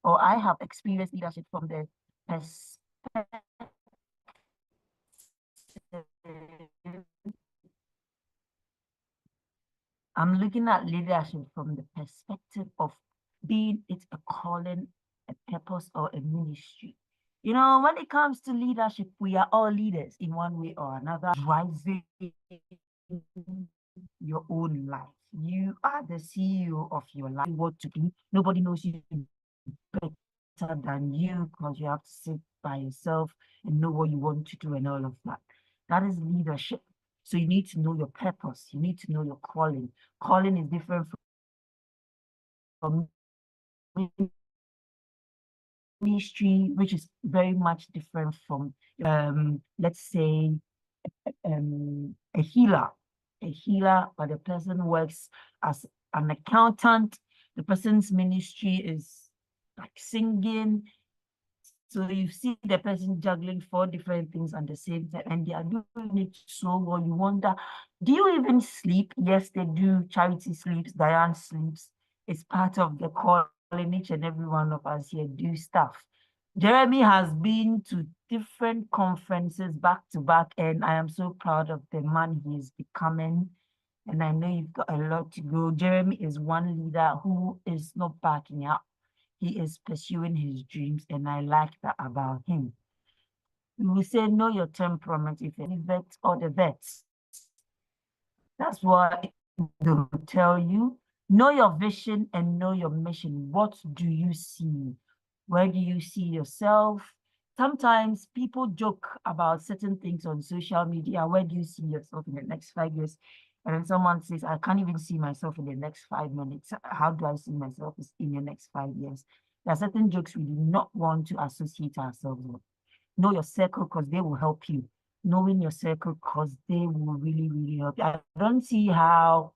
or I have experienced leadership from the perspective. I'm looking at leadership from the perspective of being it a calling, a purpose, or a ministry. You know, when it comes to leadership, we are all leaders in one way or another, driving your own life. You are the CEO of your life. What to do? Nobody knows you better than you because you have to sit by yourself and know what you want to do and all of that. That is leadership. So you need to know your purpose. You need to know your calling. Calling is different from ministry, which is very much different from, let's say, a healer. A healer, but the person works as an accountant. The person's ministry is like singing. So you see the person juggling 4 different things at the same time, and they are doing it so well. You wonder, do you even sleep? Yes, they do. Charity sleeps, Diane sleeps. It's part of the calling. Each and every one of us here do stuff. Jeremy has been to different conferences back to back, and I am so proud of the man he is becoming. And I know you've got a lot to go. Jeremy is one leader who is not backing up. He is pursuing his dreams, and I like that about him. You will say, know your temperament if you're the vet or the vets. That's what they will tell you. Know your vision and know your mission. What do you see? Where do you see yourself? Sometimes people joke about certain things on social media. Where do you see yourself in the next 5 years? And then someone says, I can't even see myself in the next 5 minutes. How do I see myself in the next 5 years? There are certain jokes we do not want to associate ourselves with. Know your circle because they will help you. Knowing your circle because they will really, really help you. I don't see how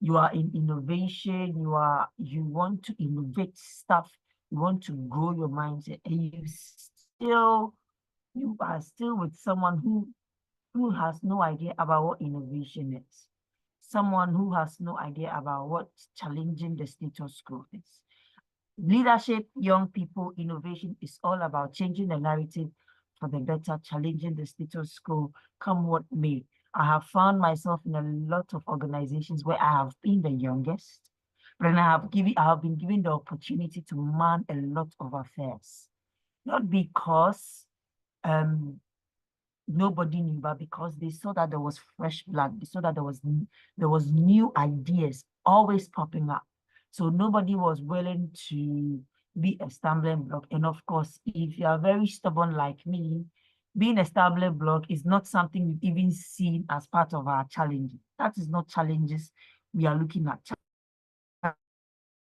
you are in innovation, you want to innovate stuff, you want to grow your mindset, and you are still with someone who has no idea about what innovation is. Someone who has no idea about what challenging the status quo is. Leadership, young people, innovation is all about changing the narrative for the better, challenging the status quo, come what may. I have found myself in a lot of organizations where I have been the youngest, but I have been given the opportunity to man a lot of affairs. Not because nobody knew, but because they saw that there was fresh blood, they saw that there was new ideas always popping up. So nobody was willing to be a stumbling block. And of course, if you are very stubborn like me, being a stumbling block is not something we've even seen as part of our challenges. That is not challenges we are looking at.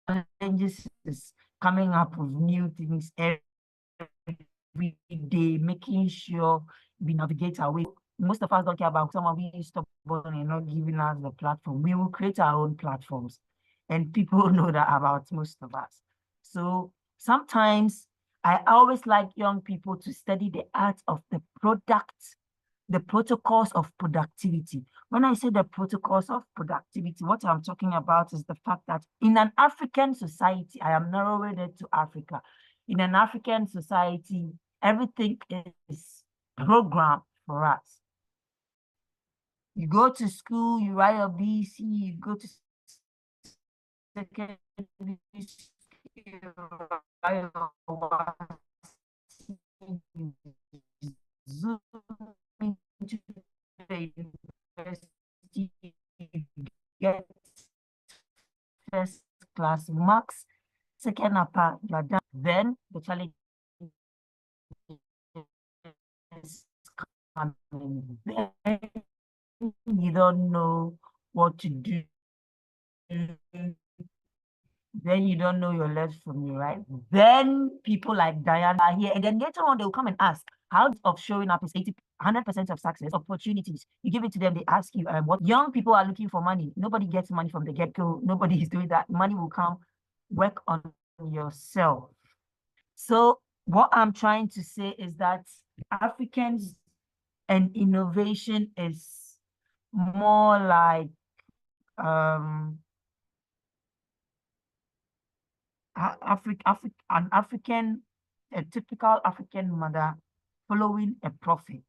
Challenges is coming up with new things every day, making sure we navigate our way. Most of us don't care about someone being stubborn and not giving us the platform. We will create our own platforms, and people know that about most of us. So sometimes I always like young people to study the art of the the protocols of productivity. When I say the protocols of productivity, what I'm talking about is the fact that in an African society, I am narrowing it to Africa. In an African society, everything is programmed for us. You go to school, you write your BC, you go to secondary school, you write your Zoom into the university, get first class marks, second upper, you're done. Then the challenge is coming. Then you don't know what to do. Then you don't know your left from your right. Then people like Diana are here, and then later on they'll come and ask, how of showing up is 100% of success, opportunities. You give it to them, they ask you, what young people are looking for money. Nobody gets money from the get-go. Nobody is doing that. Money will come, work on yourself. So what I'm trying to say is that Africans and innovation is more like a typical African mother following a prophet.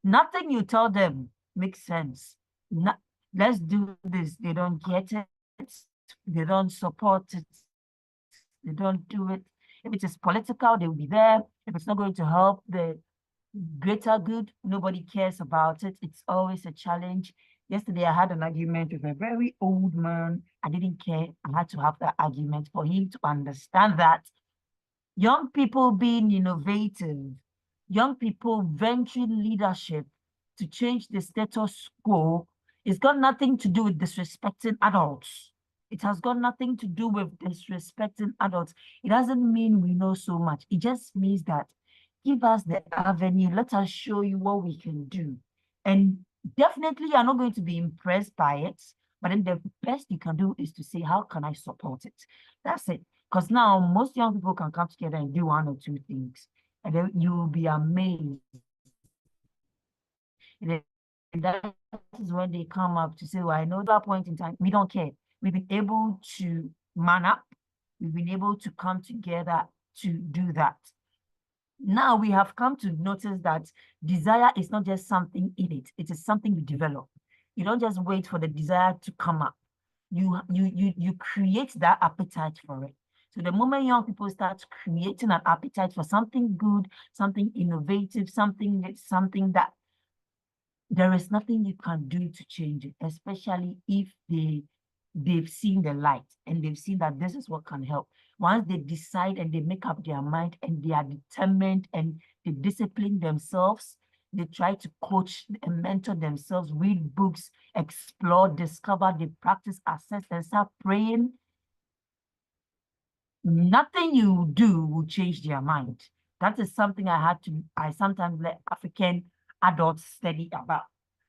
Nothing you tell them makes sense. No, let's do this. They don't get it. They don't support it. They don't do it. If it is political, they will be there. If it's not going to help the greater good, nobody cares about it. It's always a challenge. Yesterday, I had an argument with a very old man. I didn't care. I had to have that argument for him to understand that young people being innovative, young people venturing leadership to change the status quo, it's got nothing to do with disrespecting adults. It has got nothing to do with disrespecting adults. It doesn't mean we know so much. It just means that give us the avenue. Let us show you what we can do. And definitely you're not going to be impressed by it. But then the best you can do is to say, how can I support it? That's it. Because now most young people can come together and do one or two things. And then you will be amazed. And that is when they come up to say, well, I know that point in time, we don't care. We've been able to man up. We've been able to come together to do that. Now we have come to notice that desire is not just something innate, it is something you develop. You don't just wait for the desire to come up. You create that appetite for it. So the moment young people start creating an appetite for something good, something innovative, something that there is nothing you can do to change it, especially if they've seen the light and they've seen that this is what can help. Once they decide and they make up their mind and they are determined and they discipline themselves, they try to coach and mentor themselves, read books, explore, discover, they practice, assess, and start praying. Nothing you do will change their mind. That is something I sometimes let African adults study about.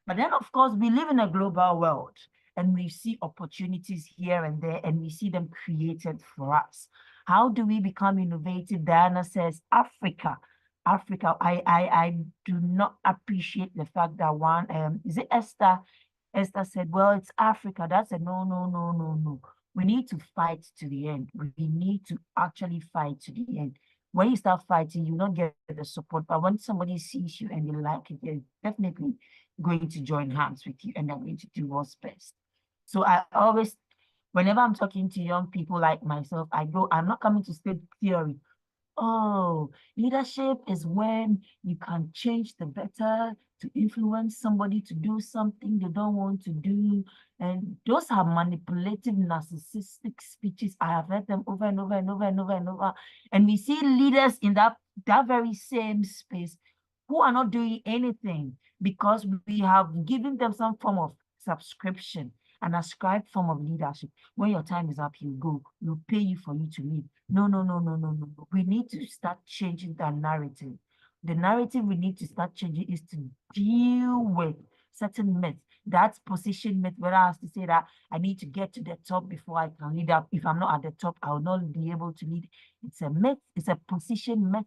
But then, of course, we live in a global world and we see opportunities here and there and we see them created for us. How do we become innovative? Diana says, Africa. I do not appreciate the fact that is it Esther? Esther said, well, it's Africa. That's a no, no, no, no, no. We need to fight to the end. We need to actually fight to the end. When you start fighting, you don't get the support. But when somebody sees you and they like it, they're definitely going to join hands with you and they're going to do what's best. So I always, whenever I'm talking to young people like myself, I'm not coming to state theory. Oh, leadership is when you can change the better to influence somebody to do something they don't want to do. And those are manipulative, narcissistic speeches. I have heard them over and over and over and over and over. And we see leaders in that very same space who are not doing anything because we have given them some form of subscription, an ascribed form of leadership. When your time is up, you go. We'll pay you for you to leave. No, no, no, no, no, no. We need to start changing that narrative. The narrative we need to start changing is to deal with certain myths. That's position myth, where I have to say that I need to get to the top before I can lead up. If I'm not at the top, I will not be able to lead. It's a myth. It's a position myth,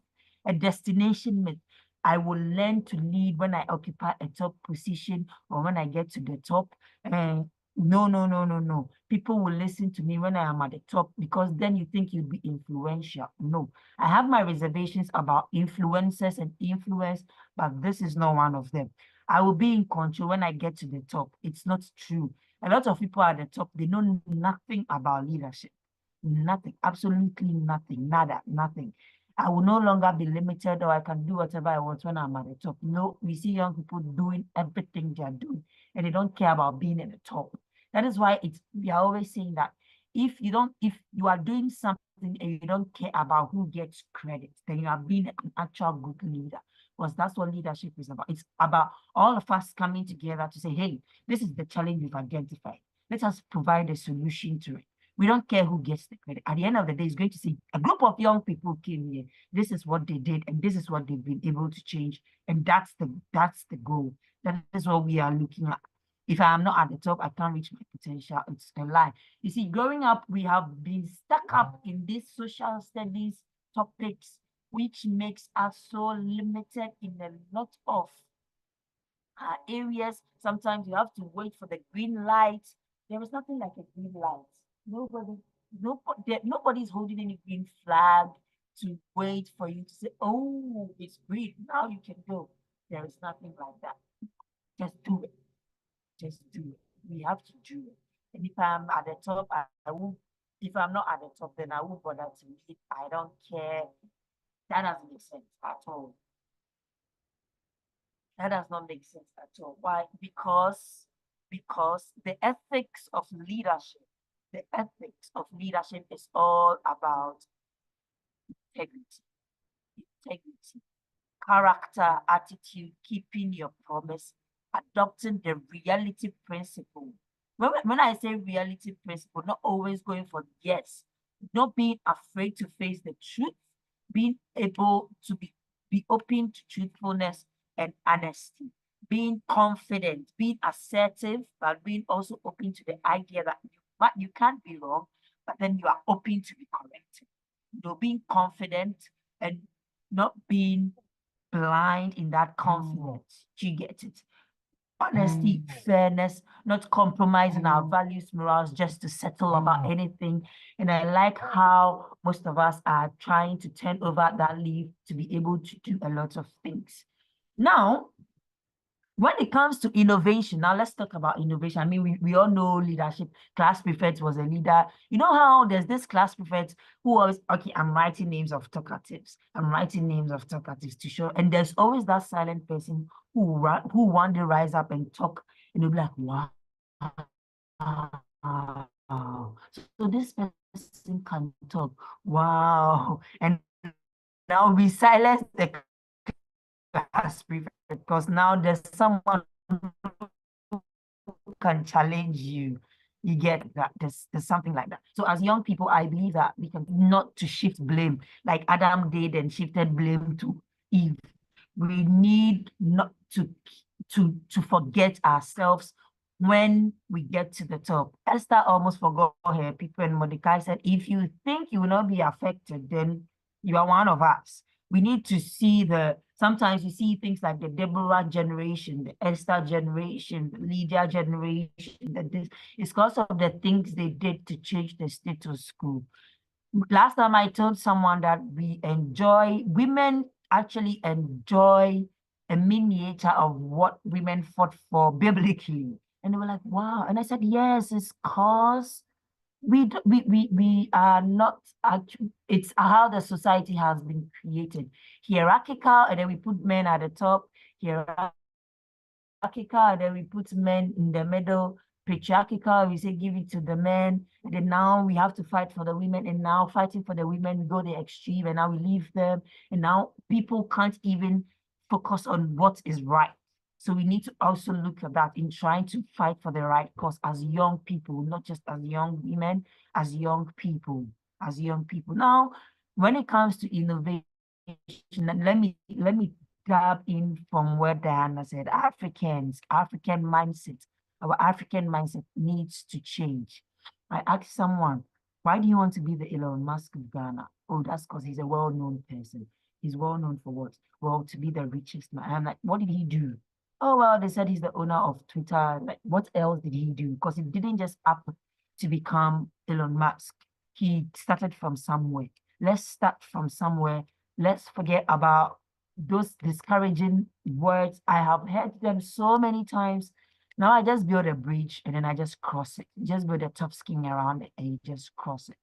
a destination myth. I will learn to lead when I occupy a top position or when I get to the top. And no, no, no, no, no. People will listen to me when I am at the top because then you think you'll be influential. No, I have my reservations about influencers and influence, but this is not one of them. I will be in control when I get to the top. It's not true. A lot of people at the top, they know nothing about leadership. Nothing, absolutely nothing, nada, nothing. I will no longer be limited or I can do whatever I want when I'm at the top. No, we see young people doing everything they're doing and they don't care about being at the top. That is why we are always saying that if you are doing something and you don't care about who gets credit, then you are being an actual good leader. Because that's what leadership is about. It's about all of us coming together to say, hey, this is the challenge we've identified. Let us provide a solution to it. We don't care who gets the credit. At the end of the day, it's going to say a group of young people came here. This is what they did, and this is what they've been able to change. And that's the goal. That is what we are looking at. If I am not at the top, I can't reach my potential. It's a lie. You see, growing up, we have been stuck up in these social studies topics, which makes us so limited in a lot of areas. Sometimes you have to wait for the green light. There is nothing like a green light. Nobody Nobody's holding any green flag to wait for you to say, oh, it's green, now you can go. There is nothing like that. Just do it. Just do it. We have to do it. And if I'm at the top, I will. If I'm not at the top, then I won't bother to lead. I don't care. That doesn't make sense at all. That does not make sense at all. Why? Because the ethics of leadership, is all about integrity, integrity, character, attitude, keeping your promise, adopting the reality principle. When I say reality principle, not always going for yes, not being afraid to face the truth, being able to be open to truthfulness and honesty, being confident, being assertive, but being also open to the idea that you can't be wrong, but then you are open to be corrected. Being confident and not being blind in that confidence. Do you get it? Honesty, fairness, not compromising our values, morals, just to settle about anything. And I like how most of us are trying to turn over that leaf to be able to do a lot of things. Now, when it comes to innovation, now let's talk about innovation. I mean, we all know leadership. Class prefect was a leader. You know how there's this class prefect who always, okay, I'm writing names of talkatives. I'm writing names of talkatives to show. And there's always that silent person who one day rise up and talk, and you'll be like, wow. So this person can talk. Wow. And now we silence the class prefect because now there's someone who can challenge you. You get that there's something like that. So as young people, I believe that we can not to shift blame like Adam did and shifted blame to Eve. We need not to forget ourselves when we get to the top. Esther almost forgot her people, and Mordecai said, if you think you will not be affected, then you are one of us. We need to see sometimes you see things like the Deborah generation, the Esther generation, the Lydia generation, it's because of the things they did to change the status quo. Last time I told someone that women actually enjoy a miniature of what women fought for biblically. And they were like, wow. And I said, yes, it's because we are not actually, it's how the society has been created. Hierarchical, and then we put men at the top, hierarchical, and then we put men in the middle, patriarchal, we say give it to the men, and then now we have to fight for the women, and now fighting for the women, we go the extreme, and now we leave them, and now people can't even focus on what is right. So we need to also look at that in trying to fight for the right cause as young people, not just as young women, as young people, Now, when it comes to innovation, let me grab in from where Diana said, African mindset, our African mindset needs to change. I asked someone, why do you want to be the Elon Musk of Ghana? Oh, that's because he's a well-known person. He's well known for what? Well, to be the richest man. I'm like, what did he do? Oh, well, they said he's the owner of Twitter. Like, what else did he do? Because it didn't just happen to become Elon Musk. He started from somewhere. Let's start from somewhere. Let's forget about those discouraging words. I have heard them so many times. Now I just build a bridge and then I just cross it. Just build a tough skin around it and you just cross it.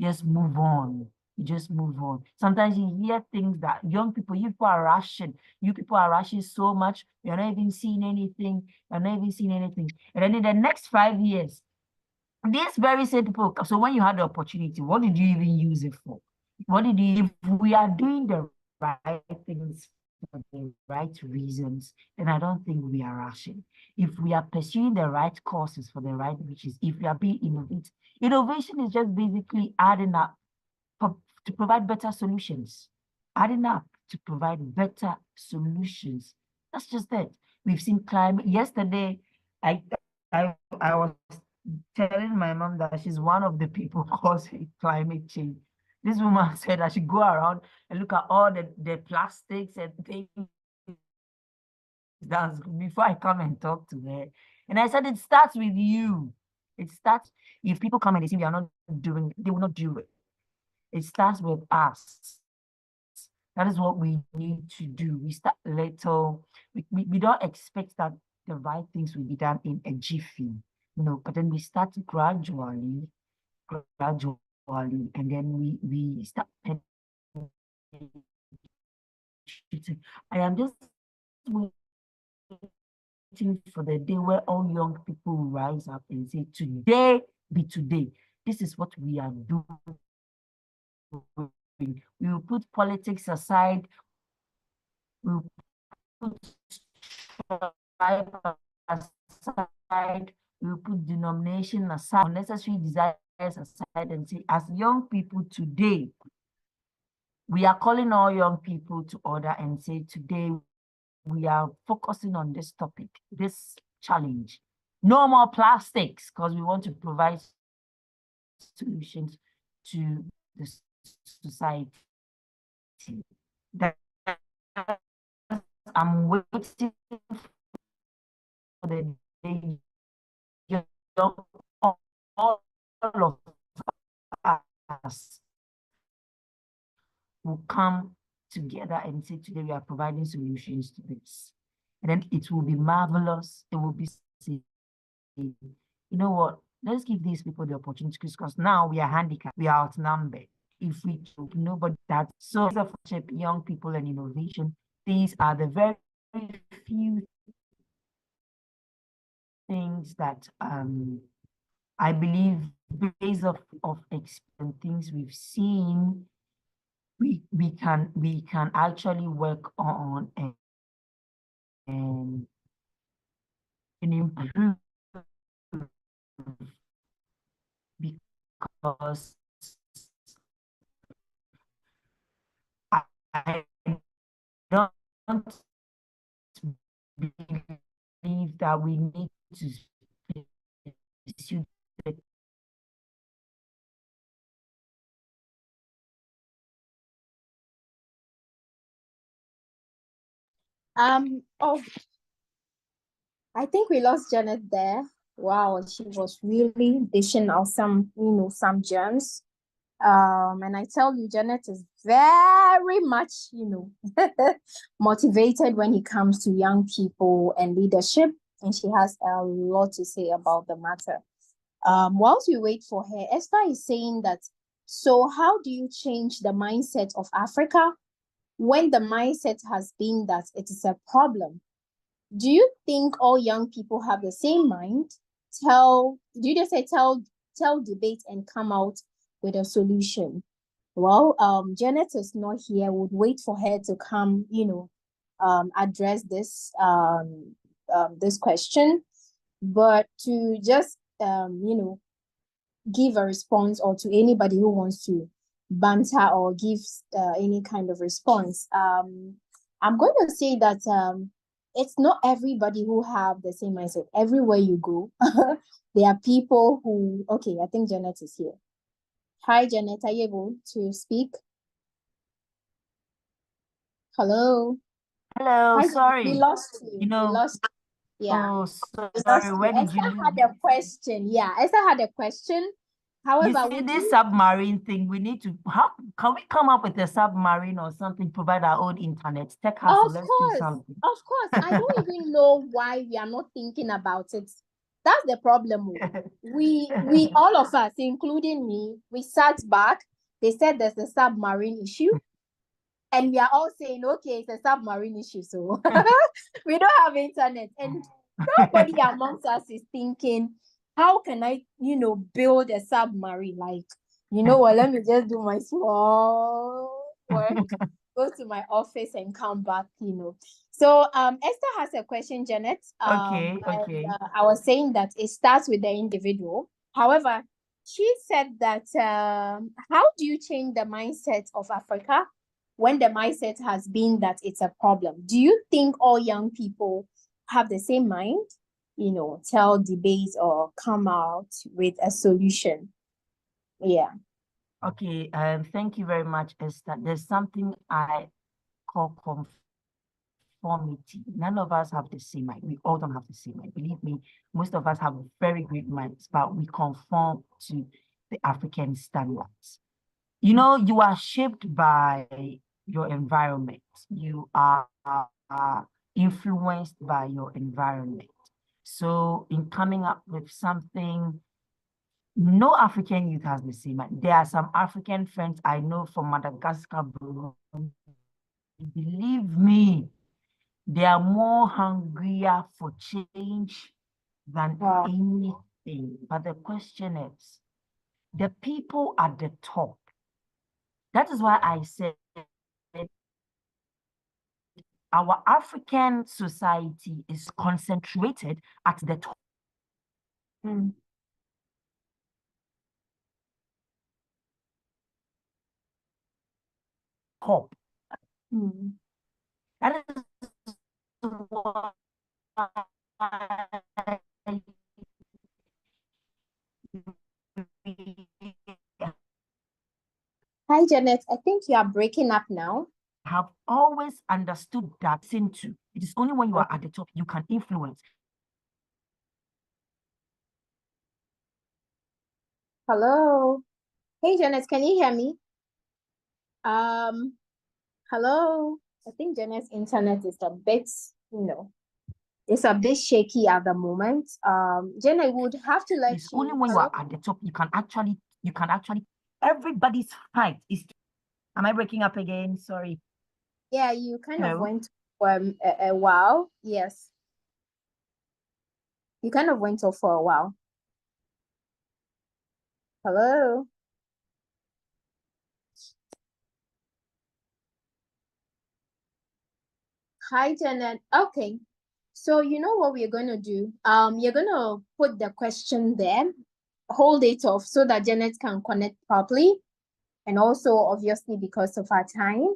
Just move on. You just move on. Sometimes you hear things that you people are rushing. You people are rushing so much. You're not even seeing anything. You're not even seeing anything. And then in the next 5 years, these very same people, so when you had the opportunity, what did you even use it for? If we are doing the right things for the right reasons, then I don't think we are rushing. If we are pursuing the right courses for the right riches, if we are being innovative, innovation is just basically adding up to provide better solutions, adding up to provide better solutions. That's just it. We've seen climate. Yesterday, I was telling my mom that she's one of the people causing climate change. This woman said I should go around and look at all the plastics and things before I come and talk to her. And I said, it starts with you. It starts, if people come and they see we are not doing, they will not do it. It starts with us. That is what we need to do. We start little. We don't expect that the right things will be done in a jiffy, but then we start gradually, and then we start. I am just waiting for the day where all young people will rise up and say, today be today. This is what we are doing. We will put politics aside. We will put tribe aside. We will put denomination aside, unnecessary desires aside, and say, as young people today, we are calling all young people to order and say, today we are focusing on this topic, this challenge. No more plastics, because we want to provide solutions to the society. That I'm waiting for the day all of us will come together and say, today we are providing solutions to this. And then it will be marvelous. It will be, you know what? Let's give these people the opportunity, because now we are handicapped, we are outnumbered. If we took nobody that, so of young people and innovation, these are the very few things that I believe, based of things we've seen, we can actually work on and improve, because I don't believe that we need to pursue the Oh, I think we lost Janet there. Wow, she was really dishing out some, some gems. And I tell you, Janet is very much, motivated when it comes to young people and leadership, and she has a lot to say about the matter. Whilst we wait for her, Esther is saying that, so how do you change the mindset of Africa when the mindset has been that it is a problem? Do you think all young people have the same mind? Do you just say tell, debate, and come out with a solution? Well, Janet is not here. Would wait for her to come, address this this question. But to just give a response, or to anybody who wants to banter or give any kind of response, I'm going to say that it's not everybody who have the same mindset. Everywhere you go, there are people who, okay, I think Janet is here. Hi, Janet, are you able to speak? Hello. Hello, Hi, sorry. we lost you. We lost you. Yeah. Oh, sorry. Where did you Esther had a question. Yeah, Esther had a question. However, you see this submarine thing, we need to, can we come up with a submarine or something, provide our own internet? Tech hustle, let's do something. Of course. I don't even know why we are not thinking about it. That's the problem. We all of us, including me, we sat back. They said there's a submarine issue. And we are all saying, okay, it's a submarine issue. So we don't have internet. And nobody amongst us is thinking, how can I, build a submarine? Like, what, let me just do my small work, go to my office and come back, So Esther has a question, Janet. Okay. I was saying that it starts with the individual. However, she said that how do you change the mindset of Africa when the mindset has been that it's a problem? Do you think all young people have the same mind? Tell, debate, or come out with a solution? Yeah. Okay. Thank you very much, Esther. There's something I call conformity. None of us have the same mind. We all don't have the same mind. Believe me, most of us have very great minds, but we conform to the African standards. You know, you are shaped by your environment. You are influenced by your environment. So in coming up with something, no African youth has the same. There are some African friends I know from Madagascar, bro. Believe me, they are more hungrier for change than Wow. anything. But the question is, the people at the top. That is why I said our African society is concentrated at the top. Mm. Top. Mm. That is why Hi, Janet. I think you are breaking up now. have always understood that into it is only when you are at the top you can influence. Hello. Hey, Janet, can you hear me? Hello. I think Janet's internet is a bit, it's a bit shaky at the moment. Jen, I would have to let It's you. only when you are at the top you can actually everybody's fight is. Am I breaking up again? Sorry. Yeah, you kind of Hello? went a while. Yes. You kind of went off for a while. Hello. Hi, Janet. Okay. So you know what we're going to do? You're going to put the question there, hold it off so that Janet can connect properly. And also, obviously, because of our time,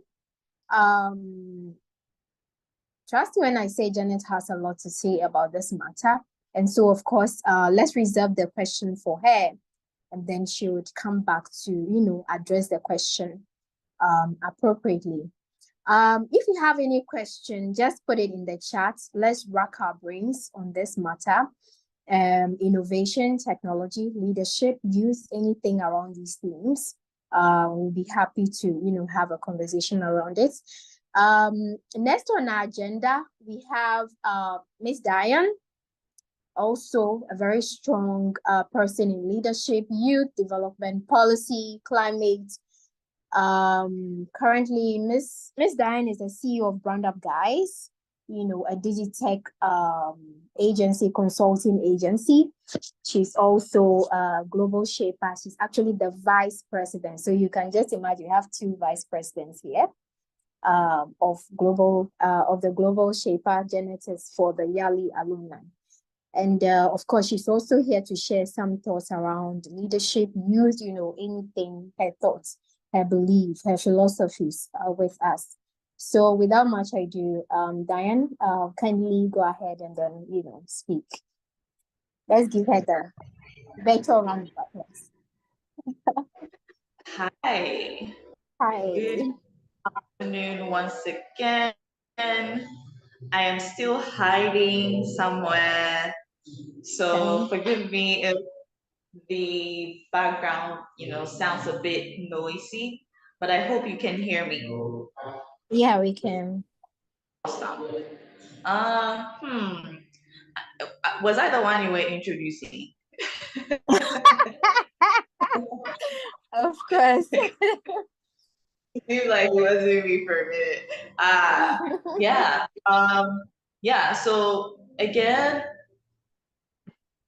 trust me when I say Janet has a lot to say about this matter. And so, of course, let's reserve the question for her. And then she would come back to, address the question appropriately. If you have any question, just put it in the chat. Let's rack our brains on this matter. Innovation, technology, leadership, youth, anything around these themes. We'll be happy to, have a conversation around it. Next on our agenda, we have Miss Diane, also a very strong person in leadership, youth development, policy, climate. Currently, Miss Diane is the CEO of Brand Up Guys, a digitech agency, consulting agency. She's also a global shaper. She's actually the vice president. So you can just imagine you have two vice presidents here of the global shaper genetics for the Yali alumni. And of course, she's also here to share some thoughts around leadership, youth, anything, her thoughts, her belief, her philosophies with us. So without much ado, Diane, kindly go ahead and then, speak. Let's give her the virtual round of applause. Hi. Hi. Good afternoon once again. I am still hiding somewhere. So forgive me if the background, sounds a bit noisy, but I hope you can hear me. Yeah, we can. Awesome. Was I the one you were introducing? Of course. It seems like it wasn't me for a minute. Yeah. Yeah. So again,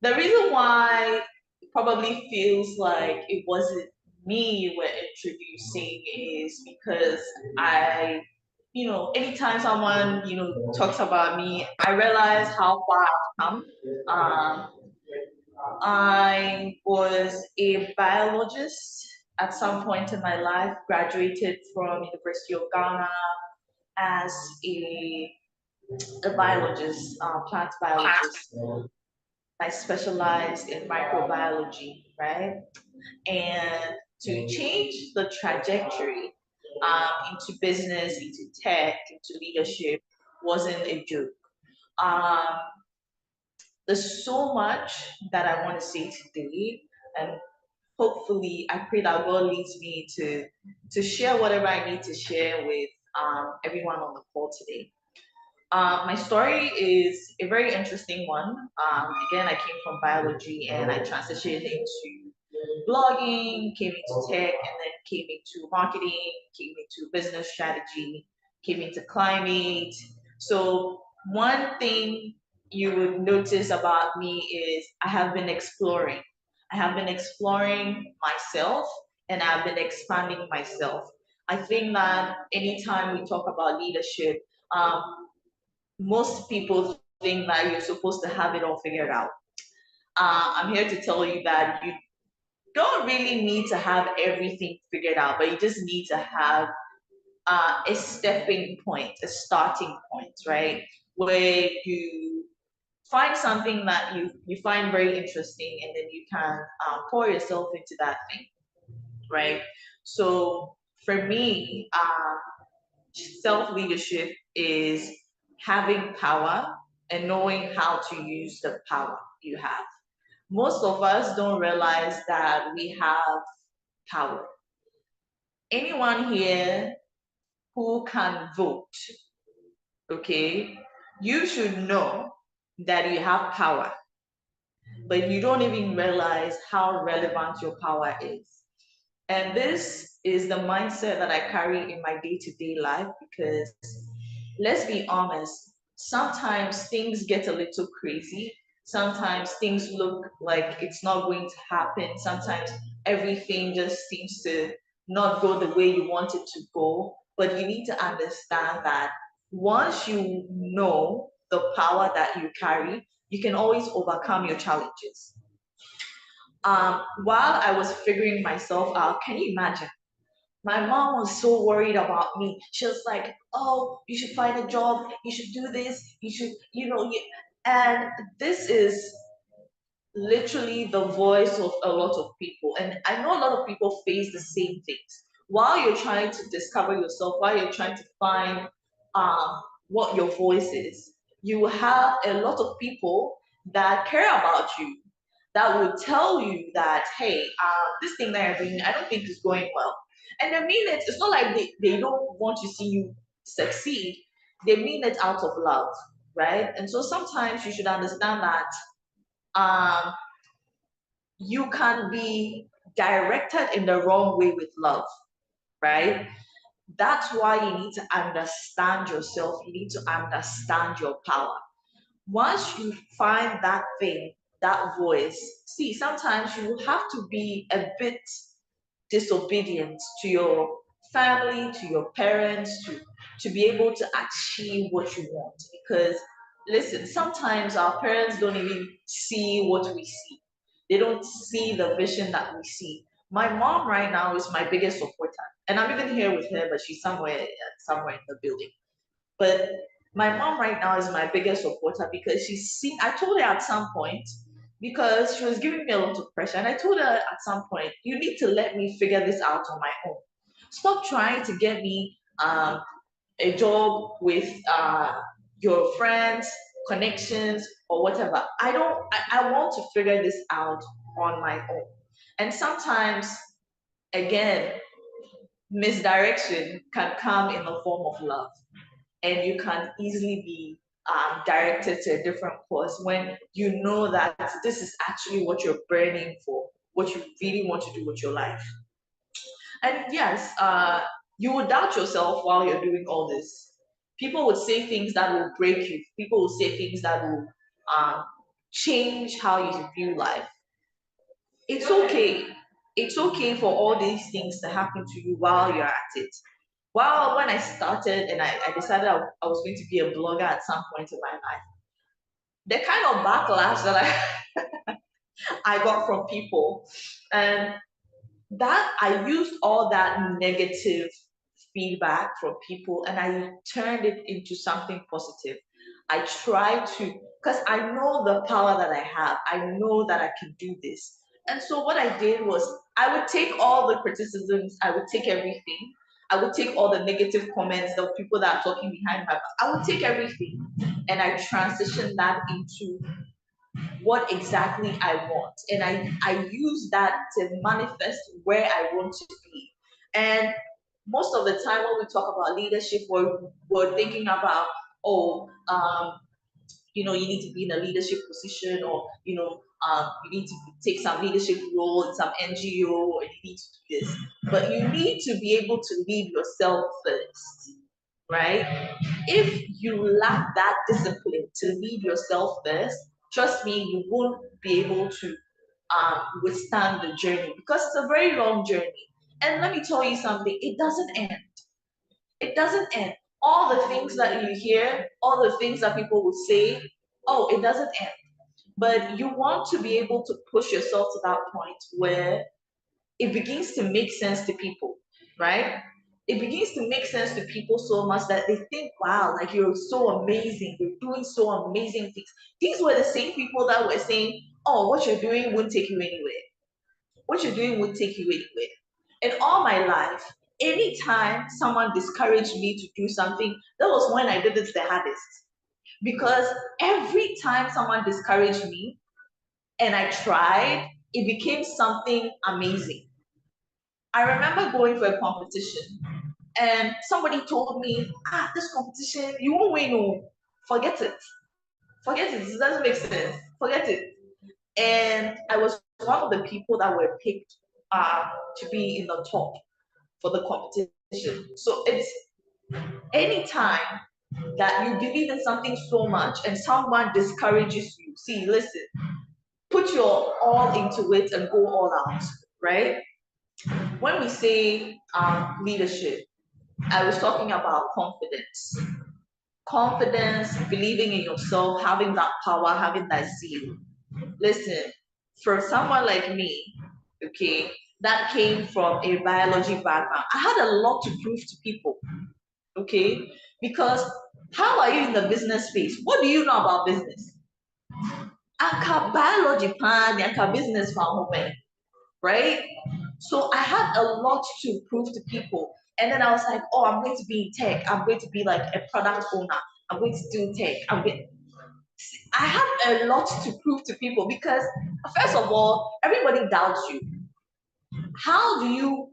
the reason why it probably feels like it wasn't me you were introducing is because anytime someone, talks about me, I realize how far I've come. I was a biologist at some point in my life, graduated from University of Ghana as a biologist, plant biologist. I specialized in microbiology, right? And to change the trajectory into business, into tech, into leadership wasn't a joke. There's so much that I want to say today, and hopefully, I pray that God leads me to share whatever I need to share with everyone on the call today. My story is a very interesting one. Again, I came from biology and I transitioned into blogging, came into tech, and then came into marketing, came into business strategy, came into climate. So, one thing you would notice about me is I have been exploring. I have been exploring myself and I've been expanding myself. I think that anytime we talk about leadership, most people think that you're supposed to have it all figured out. I'm here to tell you that you don't really need to have everything figured out, but you just need to have a stepping point, a starting point, right? Where you find something that you find very interesting and then you can pour yourself into that thing, right? So for me, self leadership is having power and knowing how to use the power you have. Most of us don't realize that we have power. Anyone here who can vote, okay, you should know that you have power, but you don't even realize how relevant your power is. And this is the mindset that I carry in my day to day life because let's be honest, sometimes things get a little crazy. Sometimes things look like it's not going to happen. Sometimes everything just seems to not go the way you want it to go. But you need to understand that once you know the power that you carry, you can always overcome your challenges. While I was figuring myself out, can you imagine? My mom was so worried about me. She was like, "Oh, you should find a job. You should do this. You should, and this is literally the voice of a lot of people. And I know a lot of people face the same things. While you're trying to discover yourself, while you're trying to find what your voice is, you have a lot of people that care about you, that will tell you that, hey, this thing that you're doing, I don't think is going well. And they mean it. It's not like they don't want to see you succeed. They mean it out of love, right? And so sometimes you should understand that um, you can be directed in the wrong way with love, right? That's why you need to understand yourself. You need to understand your power. Once you find that thing, that voice, see, sometimes you have to be a bit disobedient to your family, to your parents, to be able to achieve what you want. Because listen, sometimes our parents don't even see what we see. They don't see the vision that we see. My mom right now is my biggest supporter, and I'm even here with her, but she's somewhere in the building. But my mom right now is my biggest supporter because she's seen. I told her at some point because she was giving me a lot of pressure, and I told her at some point, you need to let me figure this out on my own. Stop trying to get me a job with your friends, connections, or whatever. I don't. I want to figure this out on my own. And sometimes, again, misdirection can come in the form of love, and you can easily be directed to a different course when you know that this is actually what you're burning for, what you really want to do with your life. And yes, you will doubt yourself while you're doing all this. People would say things that will break you. People will say things that will um, change how you view life. It's okay. It's okay for all these things to happen to you while you're at it. Well, when I started and I decided I was going to be a blogger at some point in my life, the kind of backlash that I got from people, and that I used all that negative feedback from people and I turned it into something positive. I try to, because I know the power that I have, I know that I can do this. And so what I did was I would take all the criticisms, I would take everything, I would take all the negative comments, the people that are talking behind my back, I would take everything and I transitioned that into what exactly I want. And I use that to manifest where I want to be. And most of the time when we talk about leadership, we're thinking about, you need to be in a leadership position, or, you need to take some leadership role in some NGO, or you need to do this. But you need to be able to lead yourself first, right? If you lack that discipline to lead yourself first, trust me, you won't be able to withstand the journey, because it's a very long journey. And let me tell you something, it doesn't end. It doesn't end. All the things that you hear, all the things that people will say, oh, it doesn't end. But you want to be able to push yourself to that point where it begins to make sense to people, right? It begins to make sense to people so much that they think, wow, like you're so amazing, you're doing so amazing things. These were the same people that were saying, oh, what you're doing won't take you anywhere. What you're doing won't take you anywhere. And all my life, anytime someone discouraged me to do something, that was when I did it the hardest. Because every time someone discouraged me and I tried, it became something amazing. I remember going for a competition and somebody told me, this competition, you won't win, no. Forget it. Forget it. It doesn't make sense. Forget it. And I was one of the people that were picked to be in the top for the competition. So it's anytime that you believe in something so much and someone discourages you, see, listen, put your all into it and go all out, right? When we say leadership, I was talking about confidence. Confidence, believing in yourself, having that power, having that zeal. Listen, for someone like me, okay, that came from a biology background, I had a lot to prove to people, okay? Because how are you in the business space? What do you know about business? Anka biology pan, anka business fan, right? So I had a lot to prove to people. And then I was like, oh, I'm going to be in tech. I'm going to be like a product owner. I'm going to do tech. I had a lot to prove to people because, first of all, everybody doubts you. How do you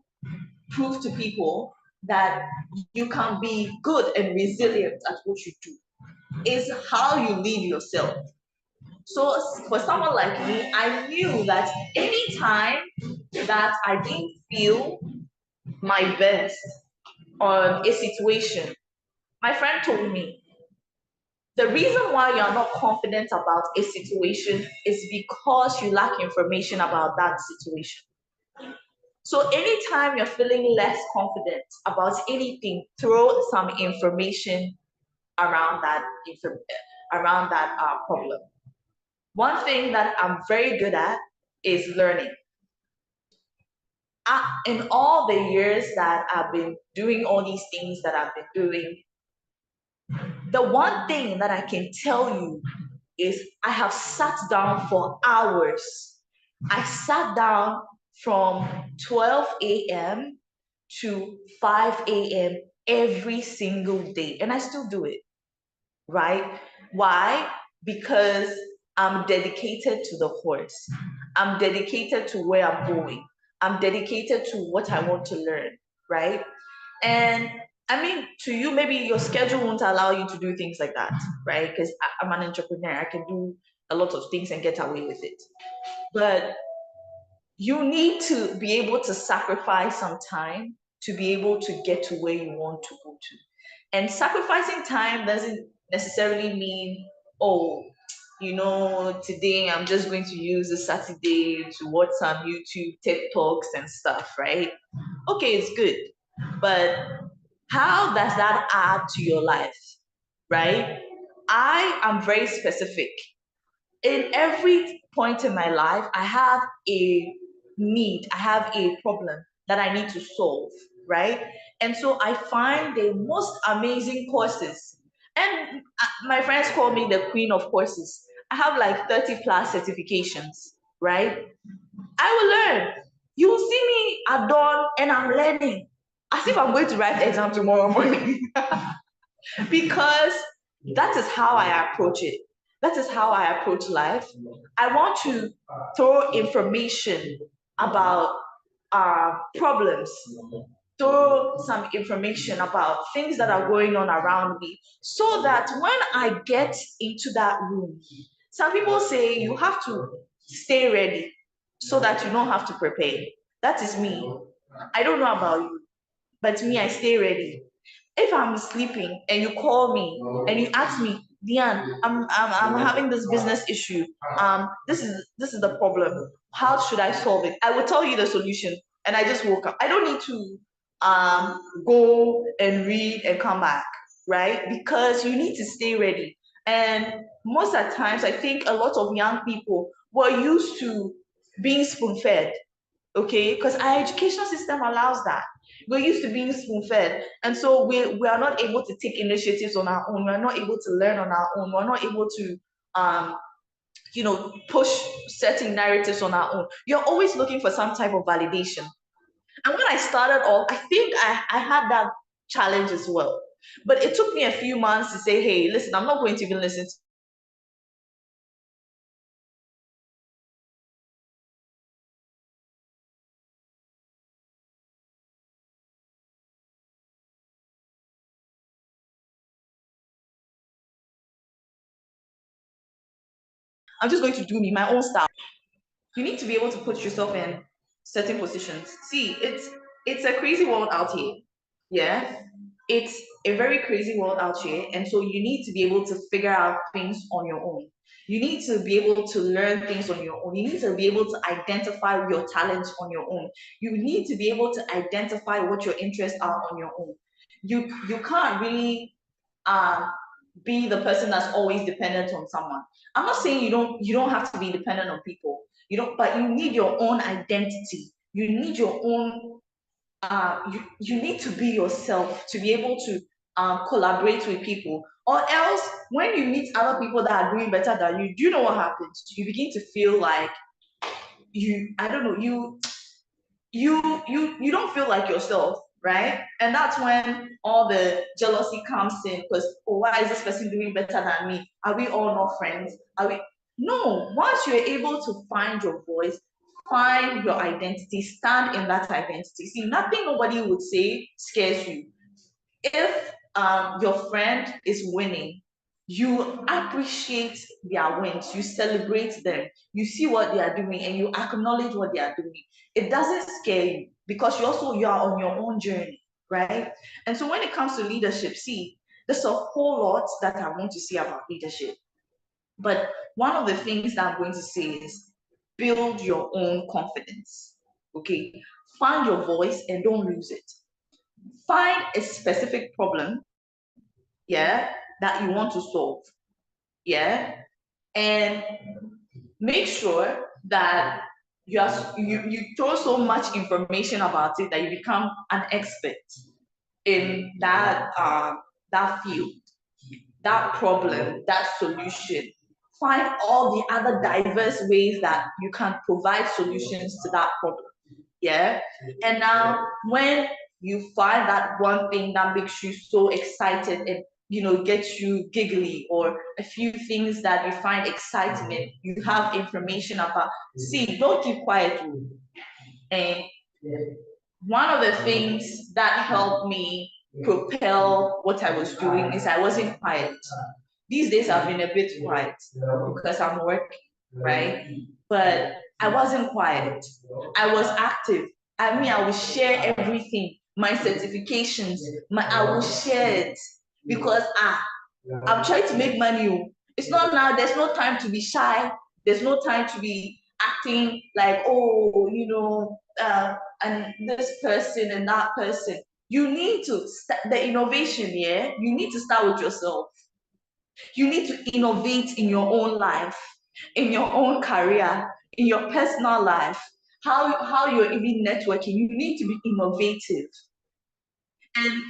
prove to people that you can be good and resilient at what you do? Is how you lead yourself. So for someone like me, I knew that anytime that I didn't feel my best on a situation, my friend told me, the reason why you're not confident about a situation is because you lack information about that situation. So anytime you're feeling less confident about anything, throw some information around that problem. One thing that I'm very good at is learning. In all the years that I've been doing all these things that I've been doing, the one thing that I can tell you is I have sat down for hours. I sat down from 12 a.m. to 5 a.m. every single day, and I still do it, right? Why? Because I'm dedicated to the course. I'm dedicated to where I'm going. I'm dedicated to what I want to learn, right? And I mean, to you, maybe your schedule won't allow you to do things like that, right? Because I'm an entrepreneur. I can do a lot of things and get away with it. But you need to be able to sacrifice some time to be able to get to where you want to go to. And sacrificing time doesn't necessarily mean, oh, today I'm just going to use a Saturday to watch some YouTube TikToks and stuff, right? Okay, it's good. But how does that add to your life, right? I am very specific. In every point in my life, I have a need, I have a problem that I need to solve, right? And so I find the most amazing courses. And my friends call me the queen of courses. I have like 30 plus certifications, right? I will learn. You will see me at dawn and I'm learning as if I'm going to write the exam tomorrow morning. Because that is how I approach it. That is how I approach life. I want to throw information about problems, throw some information about things that are going on around me, so that when I get into that room, some people say you have to stay ready so that you don't have to prepare. That is me. I don't know about you, but me, I stay ready. If I'm sleeping and you call me and you ask me, Diane, I'm having this business issue. This is the problem. How should I solve it? I will tell you the solution. And I just woke up. I don't need to go and read and come back, right? Because you need to stay ready. And most of the times, I think a lot of young people were used to being spoon-fed, okay? Because our education system allows that. We're used to being spoon-fed, and so we are not able to take initiatives on our own. We're not able to learn on our own. We're not able to push certain narratives on our own. You're always looking for some type of validation. And when I started off, I think I had that challenge as well. But it took me a few months to say, hey, listen, I'm not going to even listen to I'm just going to do me, my own style. You need to be able to put yourself in certain positions. See, it's a crazy world out here. Yeah. It's a very crazy world out here. And so you need to be able to figure out things on your own. You need to be able to learn things on your own. You need to be able to identify your talents on your own. You need to be able to identify what your interests are on your own. You can't really be the person that's always dependent on someone. I'm not saying you don't have to be dependent on people. You don't, but you need your own identity. You need your own you need to be yourself to be able to collaborate with people. Or else, when you meet other people that are doing better than you, do you know what happens? You begin to feel like I don't know, you don't feel like yourself, right? And that's when all the jealousy comes in, because, oh, why is this person doing better than me? Are we all not friends? Are we? No. Once you're able to find your voice, find your identity, stand in that identity. See, nothing nobody would say scares you. If your friend is winning, you appreciate their wins, you celebrate them, you see what they are doing, and you acknowledge what they are doing. It doesn't scare you because you are on your own journey, right? And so when it comes to leadership, see, there's a whole lot that I want to say about leadership. But one of the things that I'm going to say is build your own confidence. Okay, find your voice and don't lose it. Find a specific problem, yeah, that you want to solve, yeah, and make sure that you throw so much information about it that you become an expert in that field, that problem, that solution. Find all the other diverse ways that you can provide solutions to that problem. Yeah. And now when you find that one thing that makes you so excited and gets you giggly, or a few things that you find excitement, you have information about. See, don't keep quiet. And one of the things that helped me propel what I was doing is I wasn't quiet. These days I've been a bit quiet because I'm working, right? But I wasn't quiet. I was active. I mean, I would share everything, my certifications, I will share it because I'm trying to make money. It's not now, there's no time to be shy. There's no time to be acting like, oh, and this person and that person. You need to start the innovation, yeah? You need to start with yourself. You need to innovate in your own life, in your own career, in your personal life, how you're even networking. You need to be innovative. And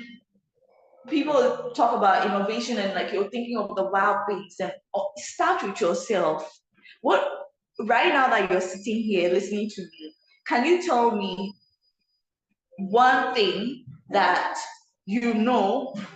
people talk about innovation and like you're thinking of the wild things, and start with yourself. What right now that you're sitting here listening to me, can you tell me one thing that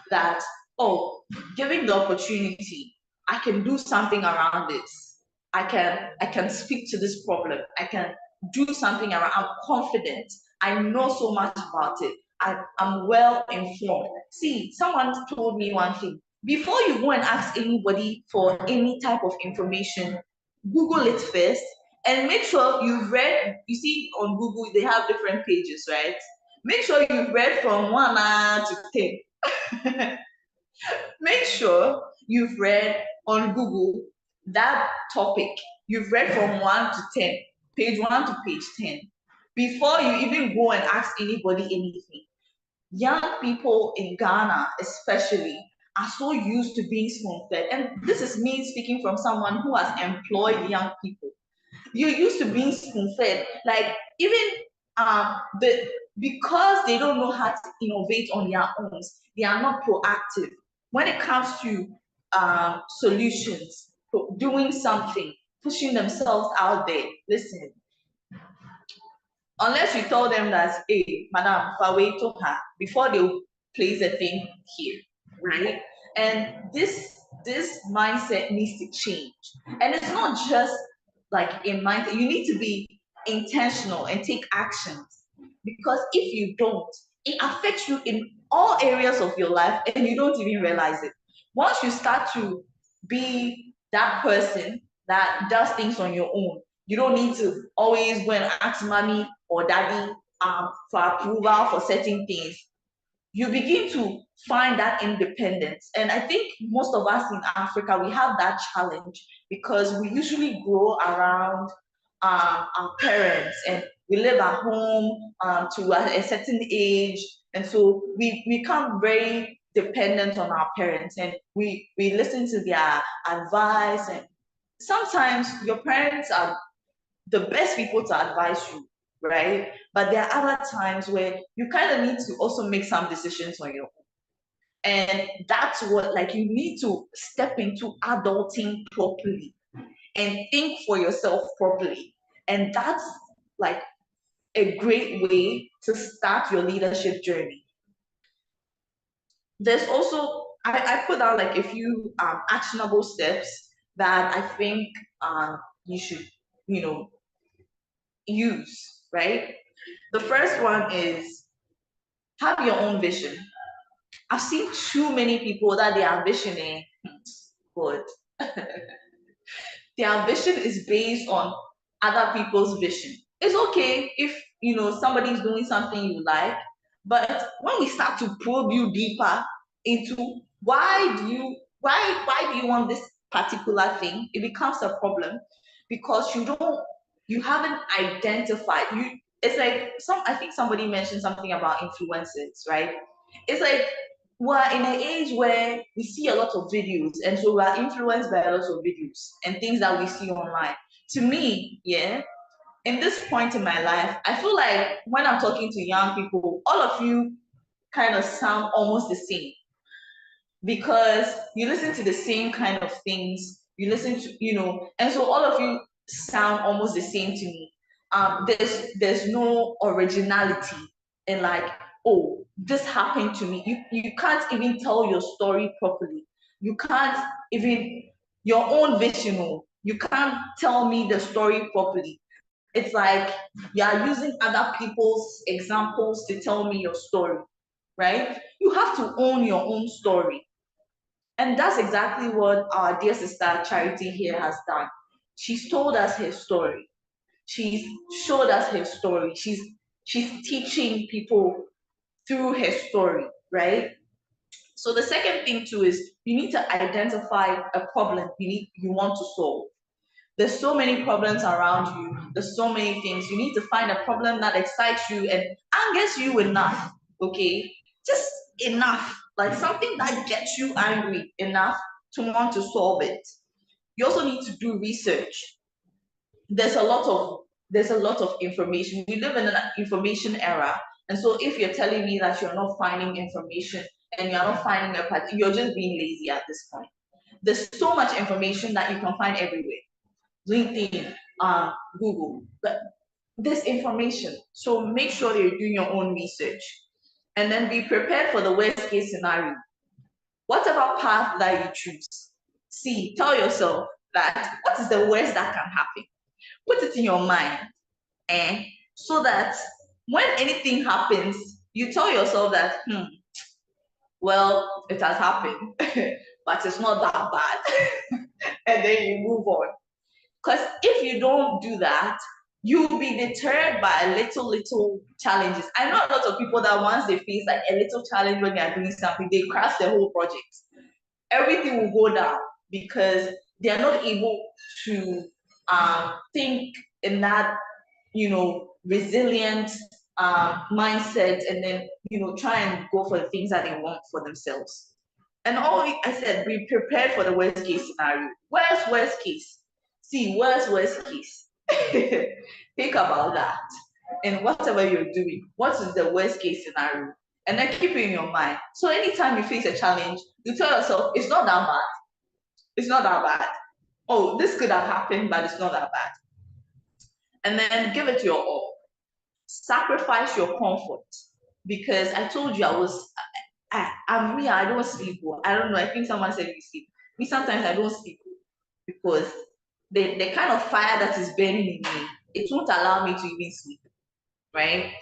that, oh, given the opportunity, I can do something around this. I can speak to this problem. I can do something around. I'm confident. I know so much about it. I'm well informed. See, someone told me one thing. Before you go and ask anybody for any type of information, Google it first and make sure you've read. You see, on Google, they have different pages, right? Make sure you've read from 1 to 10. Make sure you've read on Google that topic. You've read from 1 to 10, page 1 to page 10, before you even go and ask anybody anything. Young people in Ghana, especially, are so used to being spoon-fed. And this is me speaking from someone who has employed young people. You're used to being spoon-fed. Like, even because they don't know how to innovate on their own, they are not proactive when it comes to solutions, doing something, pushing themselves out there. Listen, unless you tell them that, hey, madam, wait to her before they place a thing here, right? And this mindset needs to change. And it's not just like a mindset. You need to be intentional and take actions, because if you don't, it affects you in all areas of your life and you don't even realize it. Once you start to be that person that does things on your own, you don't need to always go and ask mommy or daddy for approval for certain things. You begin to find that independence. And I think most of us in Africa, we have that challenge because we usually grow around our parents, and we live at home to a certain age. And so we become very dependent on our parents, and we listen to their advice. And sometimes your parents are the best people to advise you, right? But there are other times where you kind of need to also make some decisions on your own. And that's what, like, you need to step into adulting properly and think for yourself properly. And that's like a great way to start your leadership journey. There's also, I put out like a few actionable steps that I think you should, use, right? The first one is have your own vision. I've seen too many people that they are visioning, but their vision is based on other people's vision. It's okay if somebody is doing something you like, but when we start to probe you deeper into why do you want this particular thing, it becomes a problem because you haven't identified. It's like I think somebody mentioned something about influencers, right? It's like we're in an age where we see a lot of videos, and so we're influenced by a lot of videos and things that we see online. To me, yeah, in this point in my life, I feel like when I'm talking to young people, all of you kind of sound almost the same, because you listen to the same kind of things, you listen to, and so all of you sound almost the same to me. There's no originality in like, oh, this happened to me. You can't even tell your story properly. You can't even, your own vision, you can't tell me the story properly. It's like you are using other people's examples to tell me your story, right? You have to own your own story. And that's exactly what our dear sister Charity here has done. She's told us her story. She's showed us her story. She's teaching people through her story, right? So the second thing too is you need to identify a problem you want to solve. There's so many problems around you. There's so many things. You need to find a problem that excites you and angers you enough, okay? Just enough, like something that gets you angry enough to want to solve it. You also need to do research. There's a lot of information. We live in an information era, and so if you're telling me that you're not finding information and you're not finding a part, you're just being lazy at this point. There's so much information that you can find everywhere. LinkedIn, Google, but this information. So make sure you're doing your own research, and then be prepared for the worst case scenario. Whatever path that you choose, See, tell yourself that what is the worst that can happen? Put it in your mind, so that when anything happens, you tell yourself that, well, it has happened, but it's not that bad. And then you move on. Because if you don't do that, you'll be deterred by little challenges. I know a lot of people that once they face like a little challenge when they are doing something, they crash the whole project. Everything will go down because they are not able to think in that, resilient mindset, and then, try and go for the things that they want for themselves. And all I said, be prepared for the worst case scenario. Where's worst case? See, where's worst case? Think about that. And whatever you're doing, what is the worst case scenario? And then keep it in your mind. So anytime you face a challenge, you tell yourself, it's not that bad. It's not that bad. Oh, this could have happened, but it's not that bad. And then give it your all. Sacrifice your comfort. Because I told you I don't sleep well. I don't know. I think someone said you sleep. Me, sometimes I don't sleep because the kind of fire that is burning in me, it won't allow me to even sleep, right?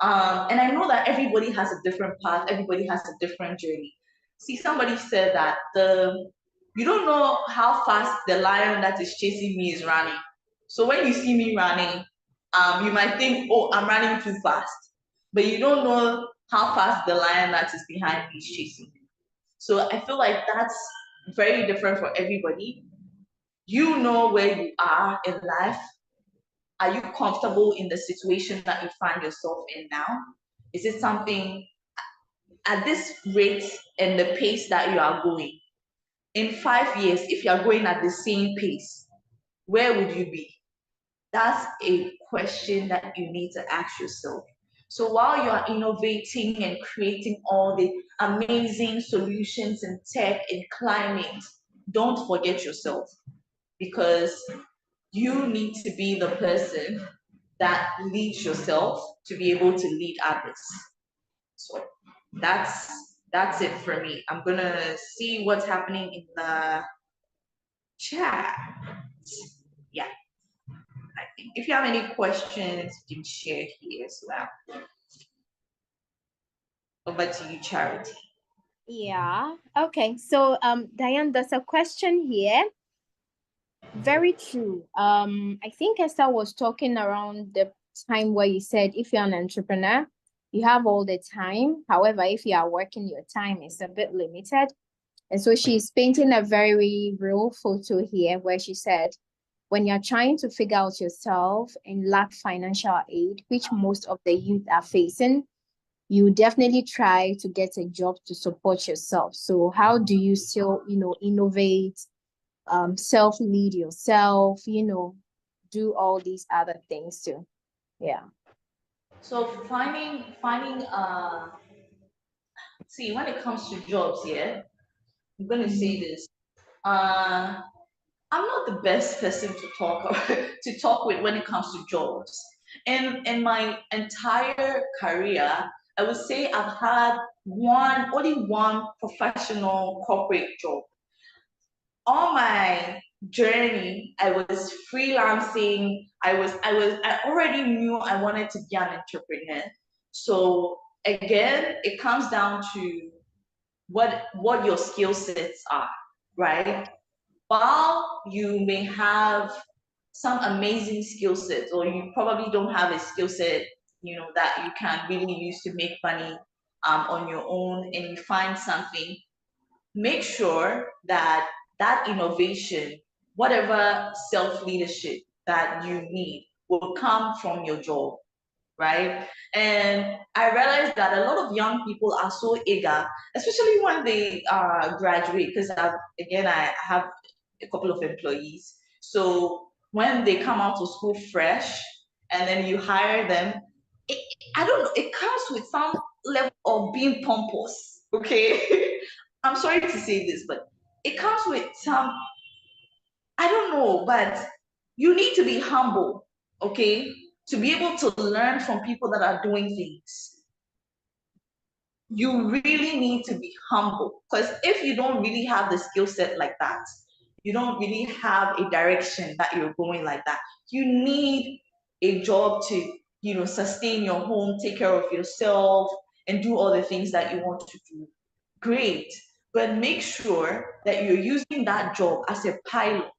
And I know that everybody has a different path. Everybody has a different journey. See, somebody said that you don't know how fast the lion that is chasing me is running. So when you see me running, you might think, oh, I'm running too fast. But you don't know how fast the lion that is behind me is chasing me. So I feel like that's very different for everybody. You know where you are in life. Are you comfortable in the situation that you find yourself in now? Is it something at this rate and the pace that you are going? In 5 years, if you are going at the same pace, where would you be? That's a question that you need to ask yourself. So while you are innovating and creating all the amazing solutions in tech and climate, don't forget yourself, because you need to be the person that leads yourself to be able to lead others. So that's it for me. I'm gonna see what's happening in the chat. Yeah. If you have any questions, you can share here as well. Over to you, Charity. Yeah. Okay. So, Diane, there's a question here. Very true. I think Esther was talking around the time where you said if you're an entrepreneur, you have all the time. However, if you are working, your time is a bit limited. And so she's painting a very real photo here where she said, when you're trying to figure out yourself and lack financial aid, which most of the youth are facing, you definitely try to get a job to support yourself. So how do you still, innovate, self-lead yourself, do all these other things too? Yeah. So finding see, when it comes to jobs, yeah, I'm gonna say this. I'm not the best person to talk with when it comes to jobs. In my entire career, I would say I've had only one professional corporate job. On my journey, I was freelancing. I already knew I wanted to be an entrepreneur. So again, it comes down to what your skill sets are, right? While you may have some amazing skill sets, or you probably don't have a skill set, that you can really use to make money on your own, and you find something, make sure that innovation, whatever self-leadership that you need, will come from your job, right? And I realized that a lot of young people are so eager, especially when they graduate, because I have a couple of employees. So when they come out of school fresh and then you hire them, I don't know, it comes with some level of being pompous, okay? I'm sorry to say this, but it comes with some, I don't know, but you need to be humble, okay? To be able to learn from people that are doing things. You really need to be humble, because if you don't really have the skill set like that, you don't really have a direction that you're going like that. You need a job to, sustain your home, take care of yourself, and do all the things that you want to do. Great. But make sure that you're using that job as a pilot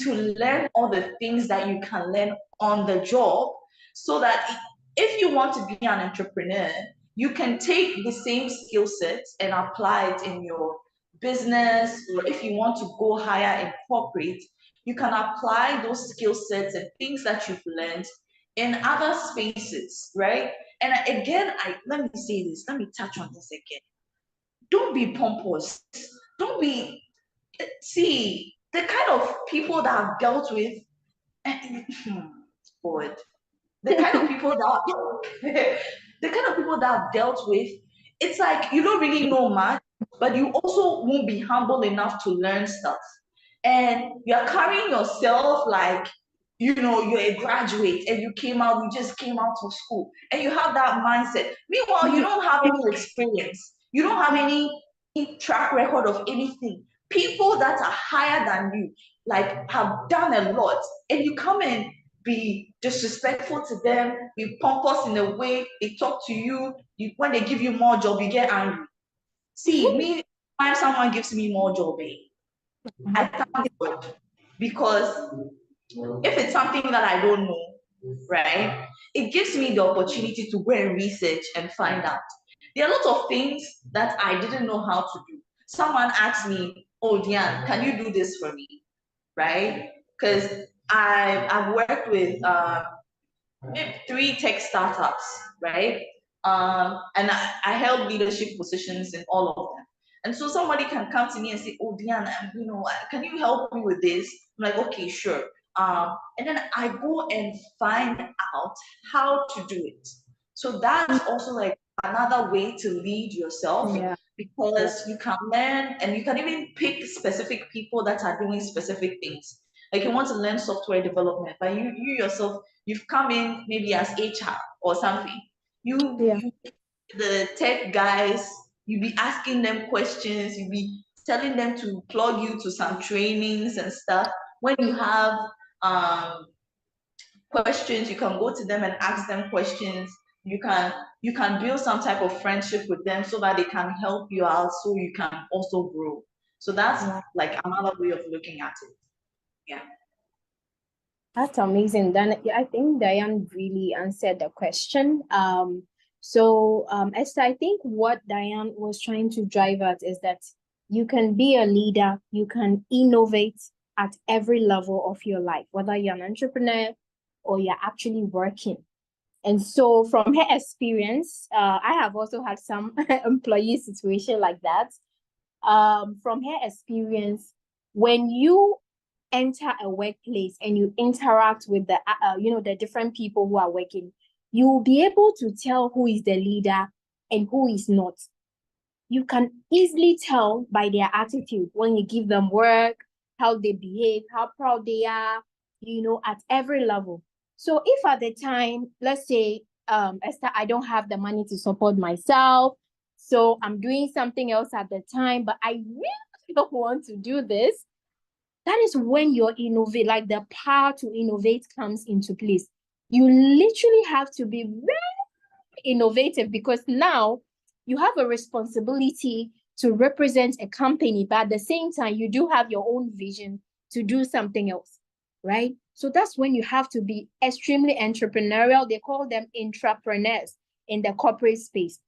to learn all the things that you can learn on the job, so that if you want to be an entrepreneur, you can take the same skill sets and apply it in your business, or if you want to go higher in corporate, you can apply those skill sets and things that you've learned in other spaces, right? And again, let me say this, let me touch on this again. Don't be pompous. Don't be, see, the kind of people that I've dealt with, forward, the kind of people that, the kind of people that I've dealt with, it's like you don't really know much, but you also won't be humble enough to learn stuff. And you're carrying yourself like, you're a graduate and you just came out of school and you have that mindset. Meanwhile, you don't have any experience. You don't have any track record of anything. People that are higher than you, like, have done a lot, and you come and be disrespectful to them, be pompous in the way they talk to you. When they give you more job, you get angry. See, me, when someone gives me more job, I thank God, because if it's something that I don't know, right, it gives me the opportunity to go and research and find out. There are lots of things that I didn't know how to do. Someone asked me, "Oh, Diane, can you do this for me?" Right? Because I've worked with maybe 3 tech startups, right? And I held leadership positions in all of them. And so somebody can come to me and say, "Oh, Diane, can you help me with this?" I'm like, "Okay, sure." And then I go and find out how to do it. So that's also like another way to lead yourself, because you can learn, and you can even pick specific people that are doing specific things. Like, you want to learn software development, but you yourself, you've come in maybe as HR or something. The tech guys, you be asking them questions, you be telling them to plug you to some trainings and stuff. When you have questions, you can go to them and ask them questions. You can build some type of friendship with them so that they can help you out, so you can also grow. So that's like another way of looking at it. Yeah. That's amazing. Then I think Diane really answered the question. Esther, I think what Diane was trying to drive at is that you can be a leader, you can innovate at every level of your life, whether you're an entrepreneur or you're actually working. And so from her experience, I have also had some employee situation like that. From her experience, when you enter a workplace and you interact with the different people who are working, you will be able to tell who is the leader and who is not. You can easily tell by their attitude when you give them work, how they behave, how proud they are, at every level. So if at the time, let's say, Esther, I don't have the money to support myself, so I'm doing something else at the time, but I really don't want to do this, that is when your innovate, like the power to innovate comes into place. You literally have to be very innovative, because now you have a responsibility to represent a company, but at the same time, you do have your own vision to do something else, right? So that's when you have to be extremely entrepreneurial. They call them intrapreneurs in the corporate space.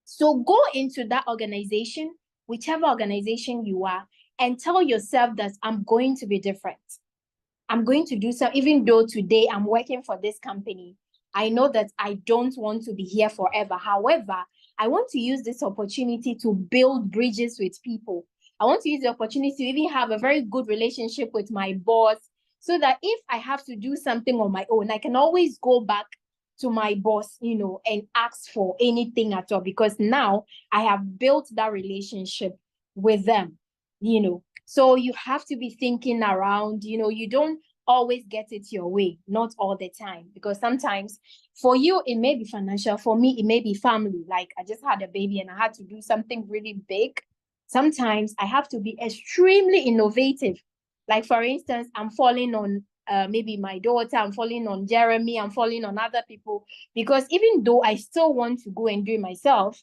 So go into that organization, whichever organization you are, and tell yourself that I'm going to be different. I'm going to do something, even though today I'm working for this company. I know that I don't want to be here forever. However, I want to use this opportunity to build bridges with people. I want to use the opportunity to even have a very good relationship with my boss, so that if I have to do something on my own, I can always go back to my boss, and ask for anything at all, because now I have built that relationship with them, So you have to be thinking around, you don't always get it your way, not all the time, because sometimes for you, it may be financial. For me, it may be family. Like, I just had a baby and I had to do something really big. sometimes I have to be extremely innovative. Like, for instance, I'm falling on maybe my daughter, I'm falling on Jeremy, I'm falling on other people, because even though I still want to go and do it myself,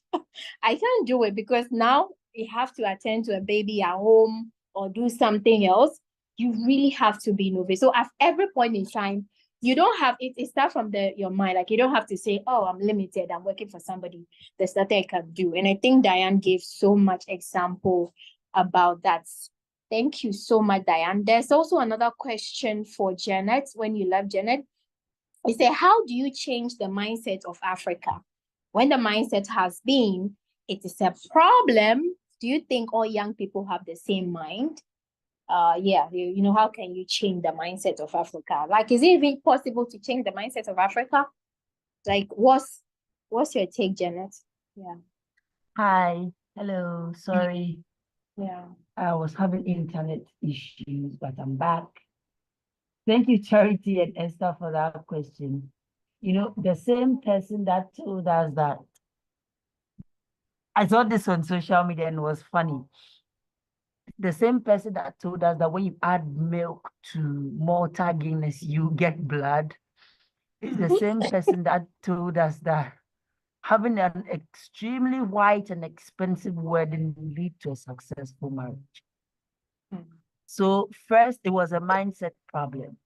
I can't do it because now we have to attend to a baby at home or do something else. You really have to be innovative. So at every point in time, you don't have it. It starts from your mind. Like, you don't have to say, "Oh, I'm limited. I'm working for somebody. There's nothing I can do." And I think Diane gave so much example about that. Thank you so much, Diane. There's also another question for Janet. When you left, Janet, I say, how do you change the mindset of Africa when the mindset has been, it is a problem? Do you think all young people have the same mind? Yeah, you know, how can you change the mindset of Africa? Like, is it even possible to change the mindset of Africa? Like, what's your take, Janet? Yeah. Hi, hello, sorry. Yeah. I was having internet issues, but I'm back. Thank you, Charity and Esther, for that question. You know, the same person that told us that, I saw this on social media and it was funny. The same person that told us that when you add milk to Malta Guinness, you get blood, is the same person that told us that having an extremely white and expensive wedding will lead to a successful marriage. So first, it was a mindset problem.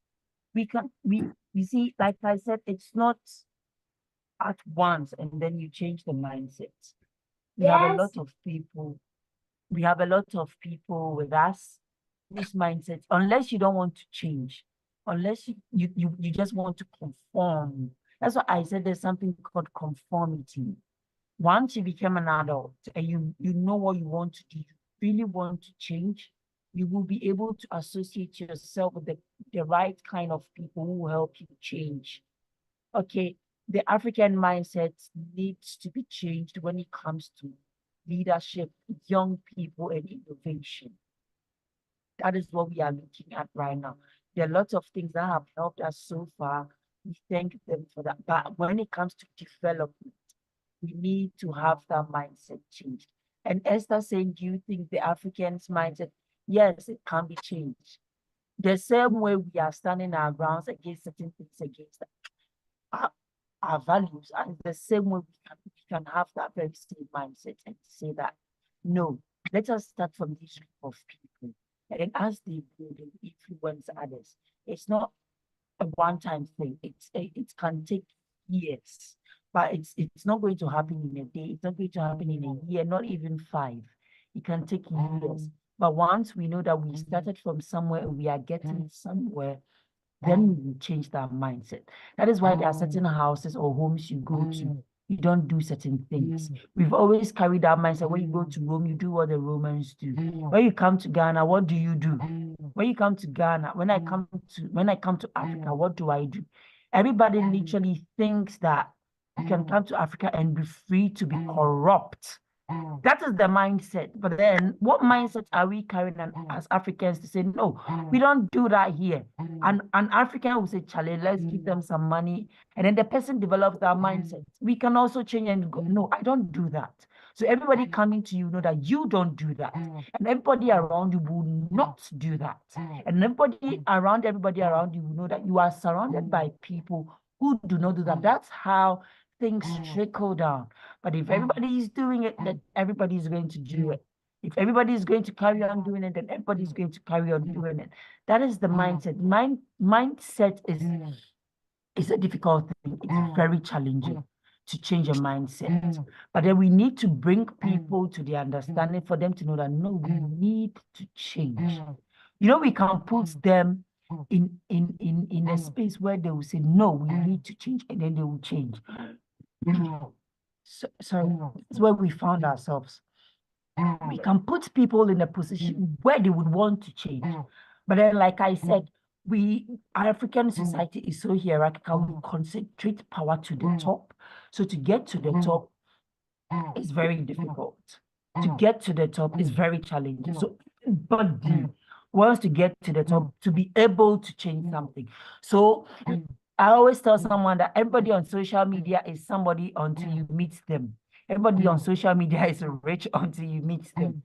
You see, like I said, it's not at once and then you change the mindset. We have a lot of people. We have a lot of people with us whose mindset, unless you don't want to change, unless you just want to conform. That's why I said there's something called conformity. Once you become an adult and you know what you want to do, you really want to change, you will be able to associate yourself with the right kind of people who will help you change. Okay, the African mindset needs to be changed when it comes to leadership, young people, and innovation. That is what we are looking at right now. There are lots of things that have helped us so far. We thank them for that. But when it comes to development, we need to have that mindset changed. And Esther saying, do you think the Africans' mindset? Yes, it can be changed. The same way we are standing our grounds against certain things, against our values, and the same way we can have that very same mindset and say that, no, let us start from this group of people. And then as they grow, they influence others. It's not a one-time thing. It can take years, but it's not going to happen in a day. It's not going to happen in a year, not even 5. It can take years. But once we know that we started from somewhere and we are getting somewhere, then we will change that mindset. That is why there are certain houses or homes you go to, you don't do certain things. We've always carried that mindset. When you go to Rome, you do what the Romans do. When you come to Ghana, what do you do? When you come to Ghana, when I come to Africa, what do I do? Everybody literally thinks that you can come to Africa and be free to be corrupt. That is the mindset. But then what mindset are we carrying as Africans to say, no, we don't do that here? And an African will say, Charlie, let's give them some money. And then the person develops that mindset. We can also change and go, no, I don't do that. So everybody coming to you know that you don't do that. And everybody around you will not do that. And everybody around you will know that you are surrounded by people who do not do that. That's how things trickle down. But if everybody is doing it, then everybody is going to do it. If everybody is going to carry on doing it, then everybody is going to carry on doing it. That is the mindset. Mindset is a difficult thing. It's very challenging to change a mindset. But then we need to bring people to the understanding for them to know that, no, we need to change. You know, we can put them in a space where they will say, no, we need to change, and then they will change. So that's where we found ourselves. We can put people in a position where they would want to change. But then, like I said, our African society is so hierarchical, we concentrate power to the top. So to get to the top is very difficult. To get to the top is very challenging. So everybody wants to get to the top to be able to change something. So I always tell someone that everybody on social media is somebody until you meet them. Everybody on social media is rich until you meet them.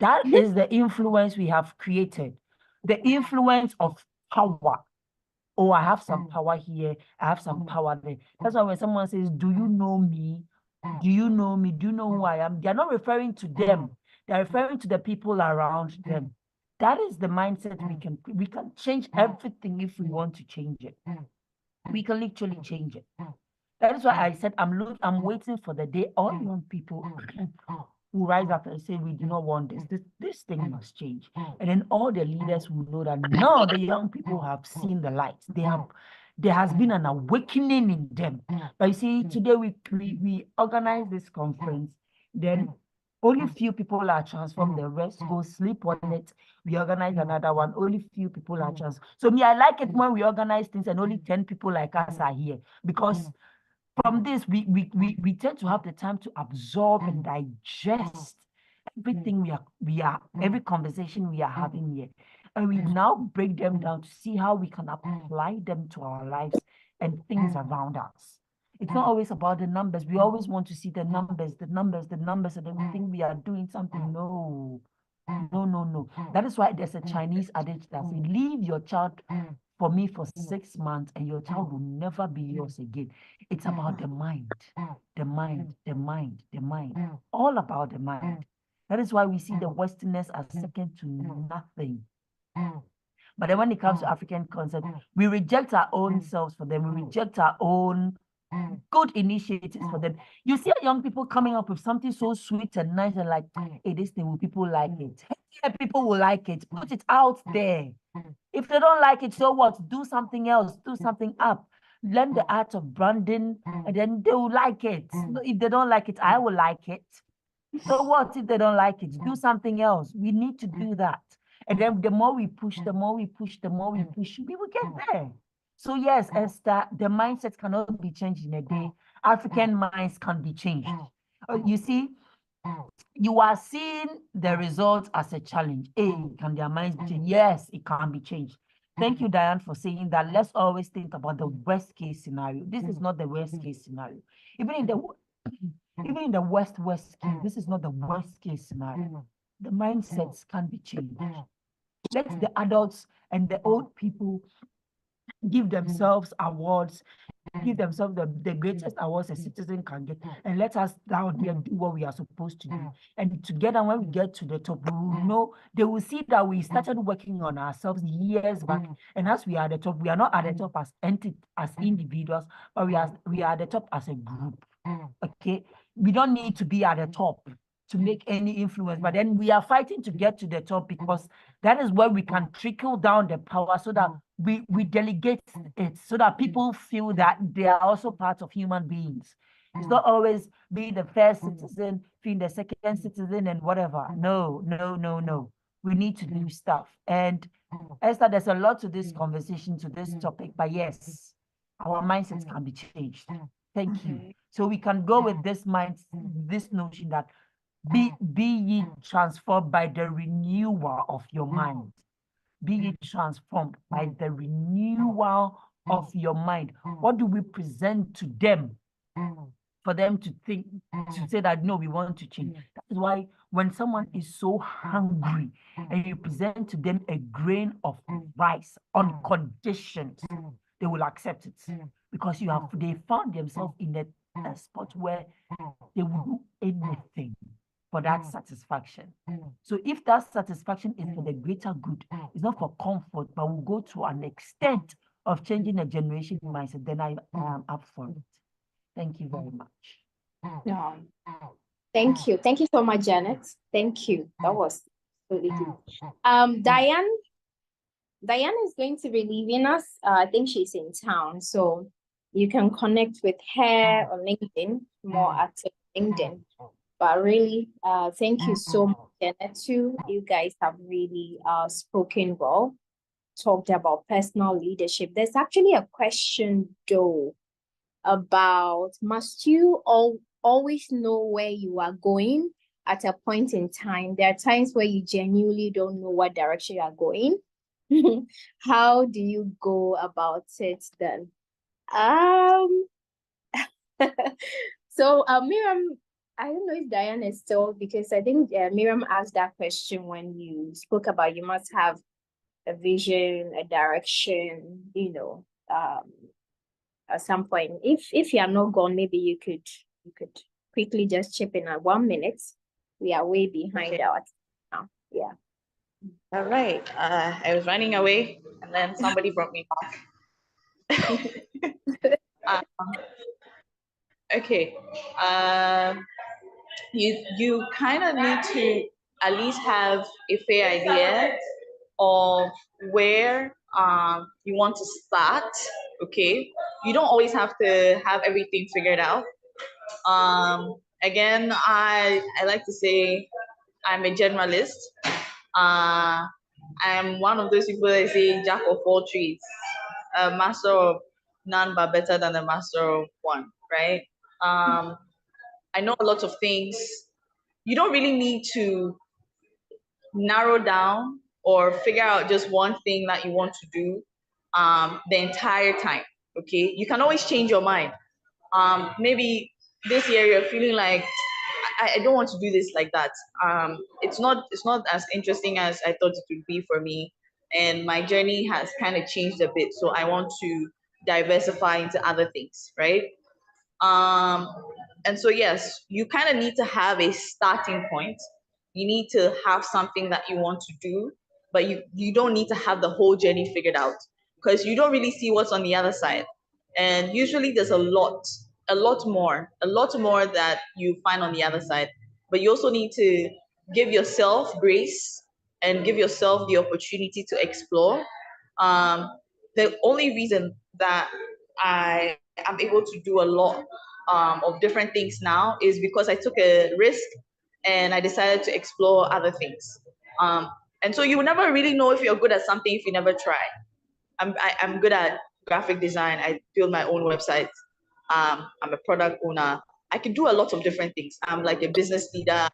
That is the influence we have created. The influence of power. Oh, I have some power here. I have some power there. That's why when someone says, do you know me? Do you know me? Do you know who I am? They're not referring to them. They're referring to the people around them. That is the mindset we can change everything if we want to change it. We can literally change it. That is why I said I'm waiting for the day all young people will rise up and say, we do not want this. This thing must change. And then all the leaders will know that no, the young people have seen the light. There has been an awakening in them. But you see, today we organize this conference, then only few people are transformed, the rest go sleep on it. We organize another one, only few people are transformed. So me, I like it when we organize things and only 10 people like us are here, because from this, we tend to have the time to absorb and digest everything every conversation we are having here. And we now break them down to see how we can apply them to our lives and things around us. It's not always about the numbers. We always want to see the numbers, and then we think we are doing something. No. That is why there's a Chinese adage that says, leave your child for me for 6 months and your child will never be yours again. It's about the mind, all about the mind. That is why we see the Westerners as second to nothing. But then when it comes to African concept, we reject our own selves for them. We reject our own good initiatives for them. You see young people coming up with something so sweet and nice and like, hey, this thing, will people like it? Yeah, people will like it. Put it out there. If they don't like it, so what? Do something else. Do something up. Learn the art of branding, and then they will like it. If they don't like it, I will like it. So what if they don't like it? Do something else. We need to do that. And then the more we push, we will get there. So yes, Esther, the mindset cannot be changed in a day. African minds can be changed. You see, you are seeing the results as a challenge. Hey, can their minds be changed? Yes, it can be changed. Thank you, Diane, for saying that. Let's always think about the worst case scenario. This is not the worst case scenario. Even in the worst case, this is not the worst case scenario. The mindsets can be changed. Let the adults and the old people give themselves awards, give themselves the greatest awards a citizen can get, and let us down here do what we are supposed to do. And together, when we get to the top, we will know, they will see that we started working on ourselves years back. And as we are at the top, we are not at the top as individuals, but we are at the top as a group. Okay, we don't need to be at the top to make any influence, but then we are fighting to get to the top, because that is where we can trickle down the power, so that we delegate it, so that people feel that they are also part of human beings. It's not always being the first citizen, being the second citizen and whatever. No. We need to do stuff. And Esther, there's a lot to this conversation, to this topic, but yes, our mindsets can be changed. Thank you. So we can go with this notion that be ye transformed by the renewal of your mind. Be ye transformed by the renewal of your mind. What do we present to them for them to think, to say that, no, we want to change? That is why when someone is so hungry and you present to them a grain of rice on conditions, they will accept it, because they found themselves in a spot where they will do anything for that satisfaction. So if that satisfaction is for the greater good, it's not for comfort, but will go to an extent of changing a generation mindset, then I am up for it. Thank you very much. Yeah. Thank you. Thank you so much, Janet. Thank you. That was really good. Diane is going to be leaving us. I think she's in town, so you can connect with her on LinkedIn, more active LinkedIn. But really, thank you so much, Janet, too. You guys have really spoken well, talked about personal leadership. There's actually a question, though, about, must you always know where you are going at a point in time? There are times where you genuinely don't know what direction you are going. How do you go about it then? So Miriam I don't know if Diane is still, because I think Miriam asked that question when you spoke about you must have a vision, a direction, at some point. If you are not gone, maybe you could quickly just chip in at 1 minute. We are way behind Okay. our now. Yeah. All right. I was running away, and then somebody brought me back. Um, okay. You kind of need to at least have a fair idea of where you want to start. Okay. You don't always have to have everything figured out. Again, I like to say I'm a generalist. I'm one of those people that say jack of all trades, a master of none, but better than a master of one, right? I know a lot of things. You don't really need to narrow down or figure out just one thing that you want to do the entire time. Okay, you can always change your mind. Maybe this year you're feeling like I don't want to do this like that. It's not as interesting as I thought it would be for me, and my journey has kind of changed a bit. So I want to diversify into other things, right? Um, and so yes, you kind of need to have a starting point. You need to have something that you want to do, but you don't need to have the whole journey figured out because you don't really see what's on the other side. And usually there's a lot more that you find on the other side. But you also need to give yourself grace and give yourself the opportunity to explore. Um, the only reason that I am able to do a lot of different things now is because I took a risk and I decided to explore other things. Um, and so you will never really know if you're good at something if you never try. I'm good at graphic design. I build my own websites. I'm a product owner. I can do a lot of different things. I'm like a business leader,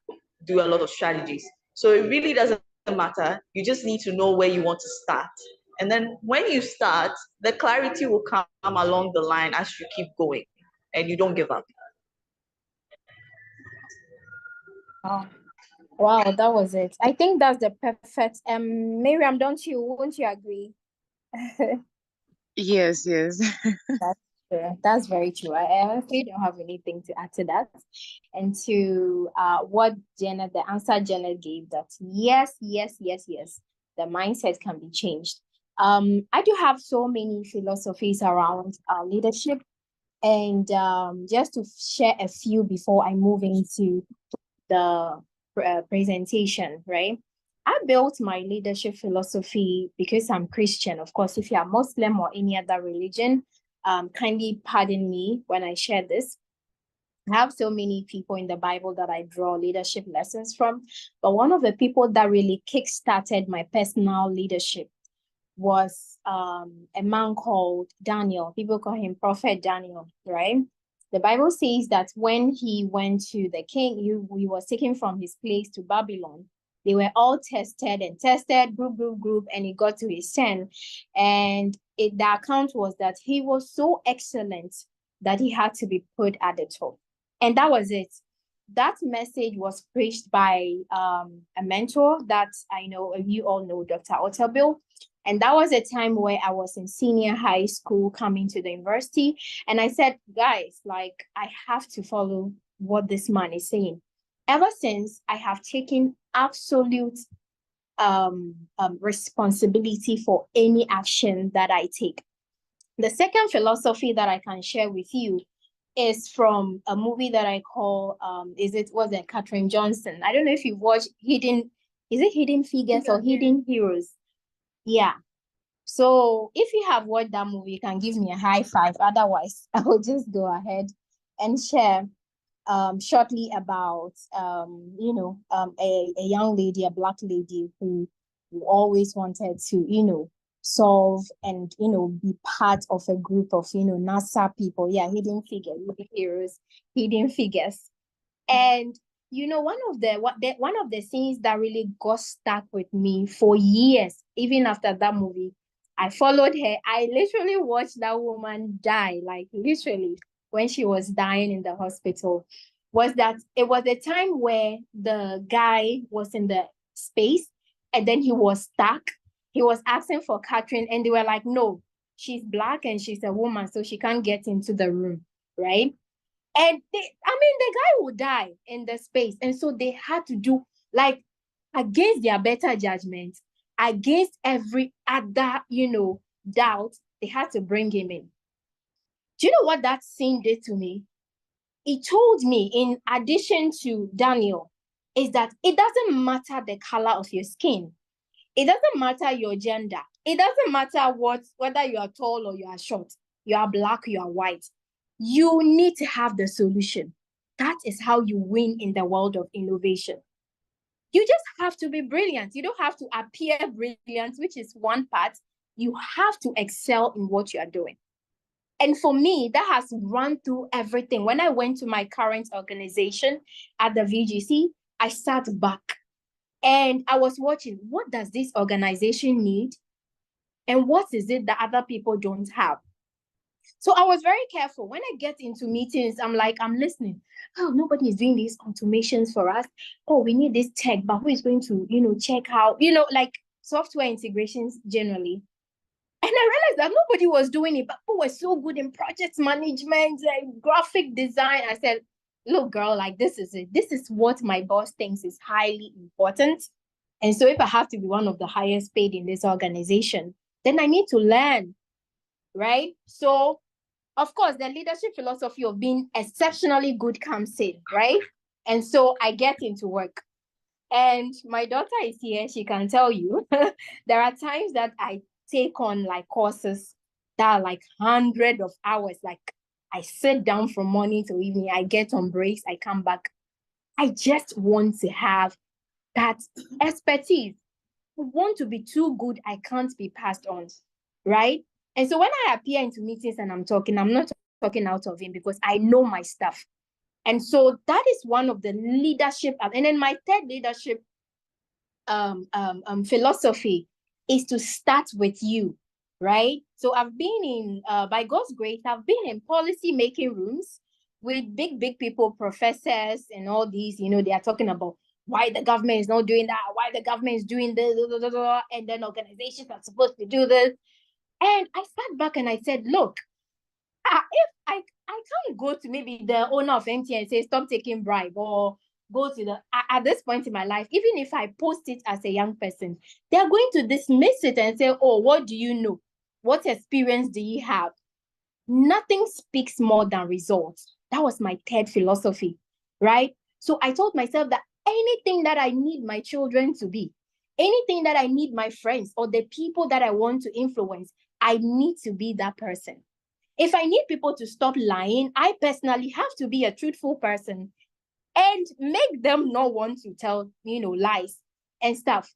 do a lot of strategies. So it really doesn't matter. You just need to know where you want to start. And then when you start, the clarity will come along the line as you keep going and you don't give up. Wow, that was it. I think that's the perfect. Miriam, won't you agree? Yes, yes. That's true. That's very true. I honestly don't have anything to add to that. And to what Janet, the answer Janet gave, that yes, yes, yes, yes, the mindset can be changed. I do have so many philosophies around leadership, and just to share a few before I move into the presentation, right? I built my leadership philosophy because I'm Christian. Of course, if you are Muslim or any other religion, kindly pardon me when I share this. I have so many people in the Bible that I draw leadership lessons from, but one of the people that really kickstarted my personal leadership was a man called Daniel. People call him Prophet Daniel, right? The Bible says that when he went to the king, he was taken from his place to Babylon. They were all tested, group, and he got to his turn. And the account was that he was so excellent that he had to be put at the top. And that was it. That message was preached by a mentor that I know, you all know, Dr. Otabil. And that was a time where I was in senior high school coming to the university. And I said, guys, like, I have to follow what this man is saying. Ever since, I have taken absolute responsibility for any action that I take. The second philosophy that I can share with you is from a movie that I call, was it Katherine Johnson? I don't know if you watched Hidden Figures or Hidden Heroes? Yeah. So if you have watched that movie, you can give me a high five. Otherwise, I will just go ahead and share shortly about a young lady, a Black lady who always wanted to solve and be part of a group of NASA people. Yeah, hidden heroes, hidden figures. And one of the things that really got stuck with me for years, even after that movie, I followed her. I literally watched that woman die, like literally when she was dying in the hospital, was that it was a time where the guy was in the space and then he was stuck. He was asking for Catherine and they were like, no, she's Black and she's a woman, so she can't get into the room, right? And the guy would die in the space. And so they had to do, like, against their better judgment, against every other, doubt, they had to bring him in. Do you know what that scene did to me? It told me, in addition to Daniel, is that it doesn't matter the color of your skin. It doesn't matter your gender. It doesn't matter whether you are tall or you are short, you are Black, you are white. You need to have the solution. That is how you win in the world of innovation. You just have to be brilliant. You don't have to appear brilliant, which is one part. You have to excel in what you are doing. And for me, that has run through everything. When I went to my current organization at the VGC, I sat back and I was watching, what does this organization need? And what is it that other people don't have? So I was very careful. When I get into meetings, I'm listening. Oh, nobody is doing these automations for us. Oh, we need this tech, but who is going to, check how, like software integrations generally. And I realized that nobody was doing it, but people were so good in project management, graphic design. I said, look, girl, like this is it. This is what my boss thinks is highly important. And so if I have to be one of the highest paid in this organization, then I need to learn, right? So, of course, the leadership philosophy of being exceptionally good comes in, right? And so I get into work. And my daughter is here. She can tell you, there are times that I take on like courses that are like hundreds of hours. Like I sit down from morning to evening. I get on breaks. I come back. I just want to have that expertise. I want to be too good. I can't be passed on, right? And so when I appear into meetings and I'm not talking out of him because I know my stuff. And so that is one of the leadership. And then my third leadership philosophy is to start with you, right? So I've been in, by God's grace, I've been in policy making rooms with big people, professors and all these, they are talking about why the government is not doing that, why the government is doing this, and then organizations are supposed to do this. And I sat back and I said, look, if I can't go to maybe the owner of MTN and say, stop taking bribe, or go to at this point in my life, even if I post it as a young person, they're going to dismiss it and say, oh, what do you know? What experience do you have? Nothing speaks more than results. That was my third philosophy, right? So I told myself that anything that I need my children to be, anything that I need my friends or the people that I want to influence, I need to be that person. If I need people to stop lying, I personally have to be a truthful person and make them not want to tell, lies and stuff.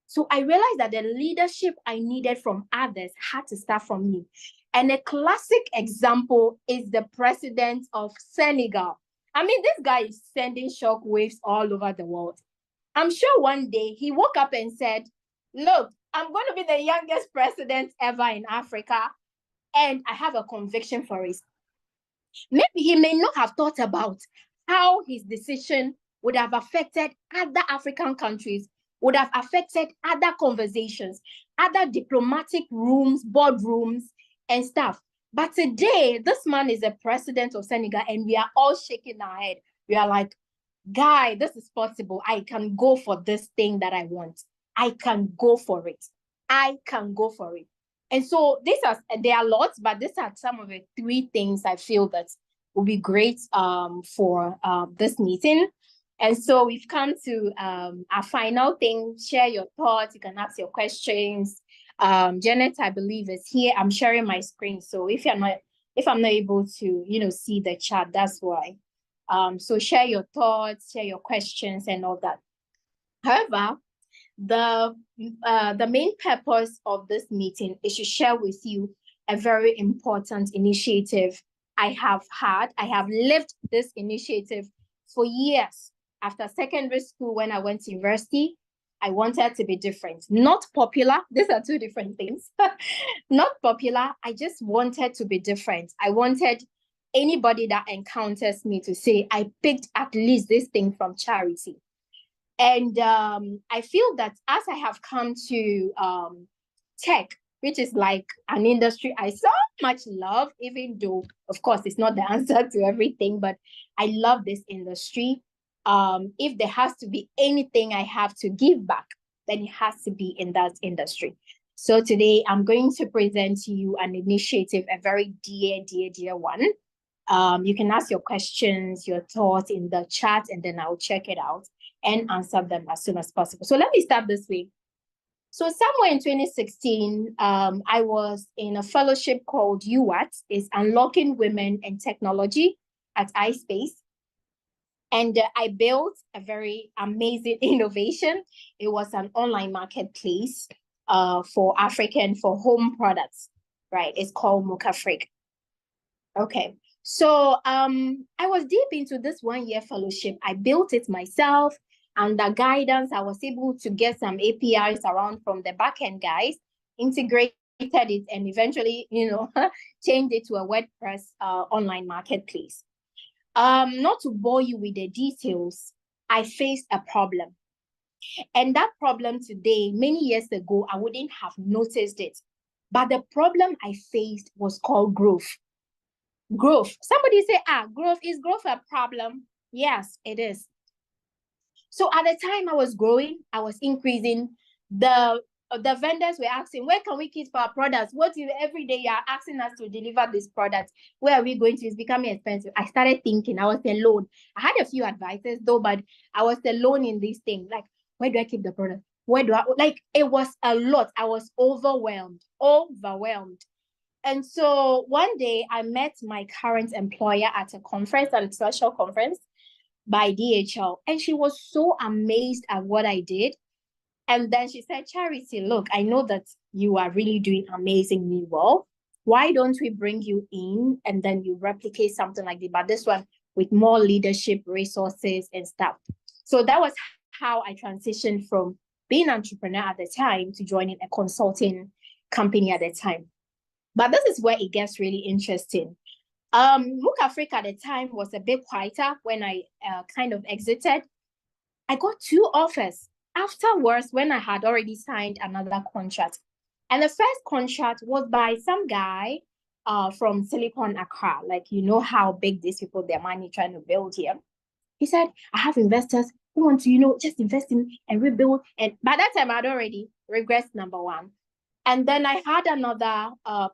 So I realized that the leadership I needed from others had to start from me. And a classic example is the president of Senegal. I mean, this guy is sending shockwaves all over the world. I'm sure one day he woke up and said, look, I'm going to be the youngest president ever in Africa. And I have a conviction for it. Maybe he may not have thought about how his decision would have affected other African countries, would have affected other conversations, other diplomatic rooms, boardrooms, and stuff. But today, this man is the president of Senegal, and we are all shaking our head. We are like, guy, this is possible. I can go for this thing that I want. I can go for it. I can go for it. And so there are lots, but these are some of the 3 things I feel that will be great for this meeting. And so we've come to our final thing. Share your thoughts. You can ask your questions. Janet, I believe, is here. I'm sharing my screen. So if I'm not able to, see the chat, that's why. So share your thoughts, share your questions and all that. However, the main purpose of this meeting is to share with you a very important initiative I have had. I have lived this initiative for years. After secondary school, when I went to university, I wanted to be different. Not popular. These are 2 different things. Not popular. I just wanted to be different. I wanted anybody that encounters me to say, I picked at least this thing from Charity. And I feel that as I have come to tech, which is like an industry I so much love, even though, of course, it's not the answer to everything, but I love this industry. If there has to be anything I have to give back, then it has to be in that industry. So today I'm going to present to you an initiative, a very dear one. You can ask your questions, your thoughts in the chat, and then I'll check it out and answer them as soon as possible. So let me start this way. So somewhere in 2016, I was in a fellowship called UWAT, is Unlocking Women in Technology at iSpace. And I built a very amazing innovation. It was an online marketplace for home products, right? It's called Mukafrik. Okay. So I was deep into this 1-year fellowship. I built it myself. Under guidance, I was able to get some APIs around from the backend guys, integrated it, and eventually, changed it to a WordPress online marketplace. Not to bore you with the details, I faced a problem. And that problem today, many years ago, I wouldn't have noticed it. But the problem I faced was called growth. Growth. Somebody say, is growth a problem? Yes, it is. So at the time I was growing, I was increasing. The vendors were asking, where can we keep our products? Every day you are asking us to deliver this product. Where are we going to? It's becoming expensive. I started thinking, I was alone. I had a few advices though, but I was alone in this thing. Like, where do I keep the product? It was a lot. I was overwhelmed. And so one day I met my current employer at a conference, a social conference by DHL. And she was so amazed at what I did. And then she said, Charity, look, I know that you are really doing amazingly well. Why don't we bring you in and then you replicate something like this, but this one with more leadership resources and stuff. So that was how I transitioned from being an entrepreneur at the time to joining a consulting company at the time. But this is where it gets really interesting. Mukafrik at the time was a bit quieter when I kind of exited. I got 2 offers afterwards when I had already signed another contract. And the first contract was by some guy from Silicon Accra. Like, you know how big these people, their money trying to build here. He said, I have investors who want to, just invest in and rebuild. And by that time, I'd already regressed number 1. And then I had another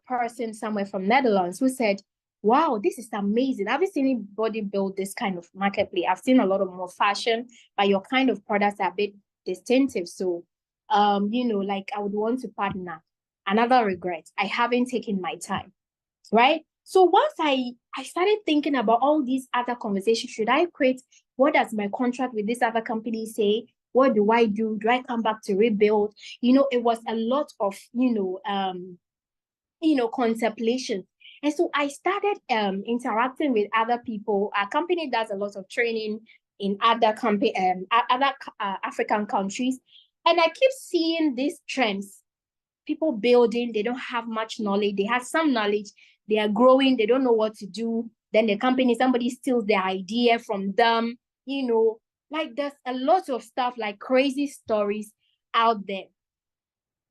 person somewhere from Netherlands who said, wow, this is amazing. I haven't seen anybody build this kind of marketplace. I've seen a lot of more fashion, but your kind of products are a bit distinctive. So, I would want to partner. Another regret, I haven't taken my time, right? So once I started thinking about all these other conversations, should I quit? What does my contract with this other company say? What do I do? Do I come back to rebuild? It was a lot of, contemplation. And so I started interacting with other people. Our company does a lot of training in other African countries. And I keep seeing these trends. People building, they don't have much knowledge. They have some knowledge. They are growing. They don't know what to do. Then the company, somebody steals their idea from them. There's a lot of stuff, like crazy stories out there.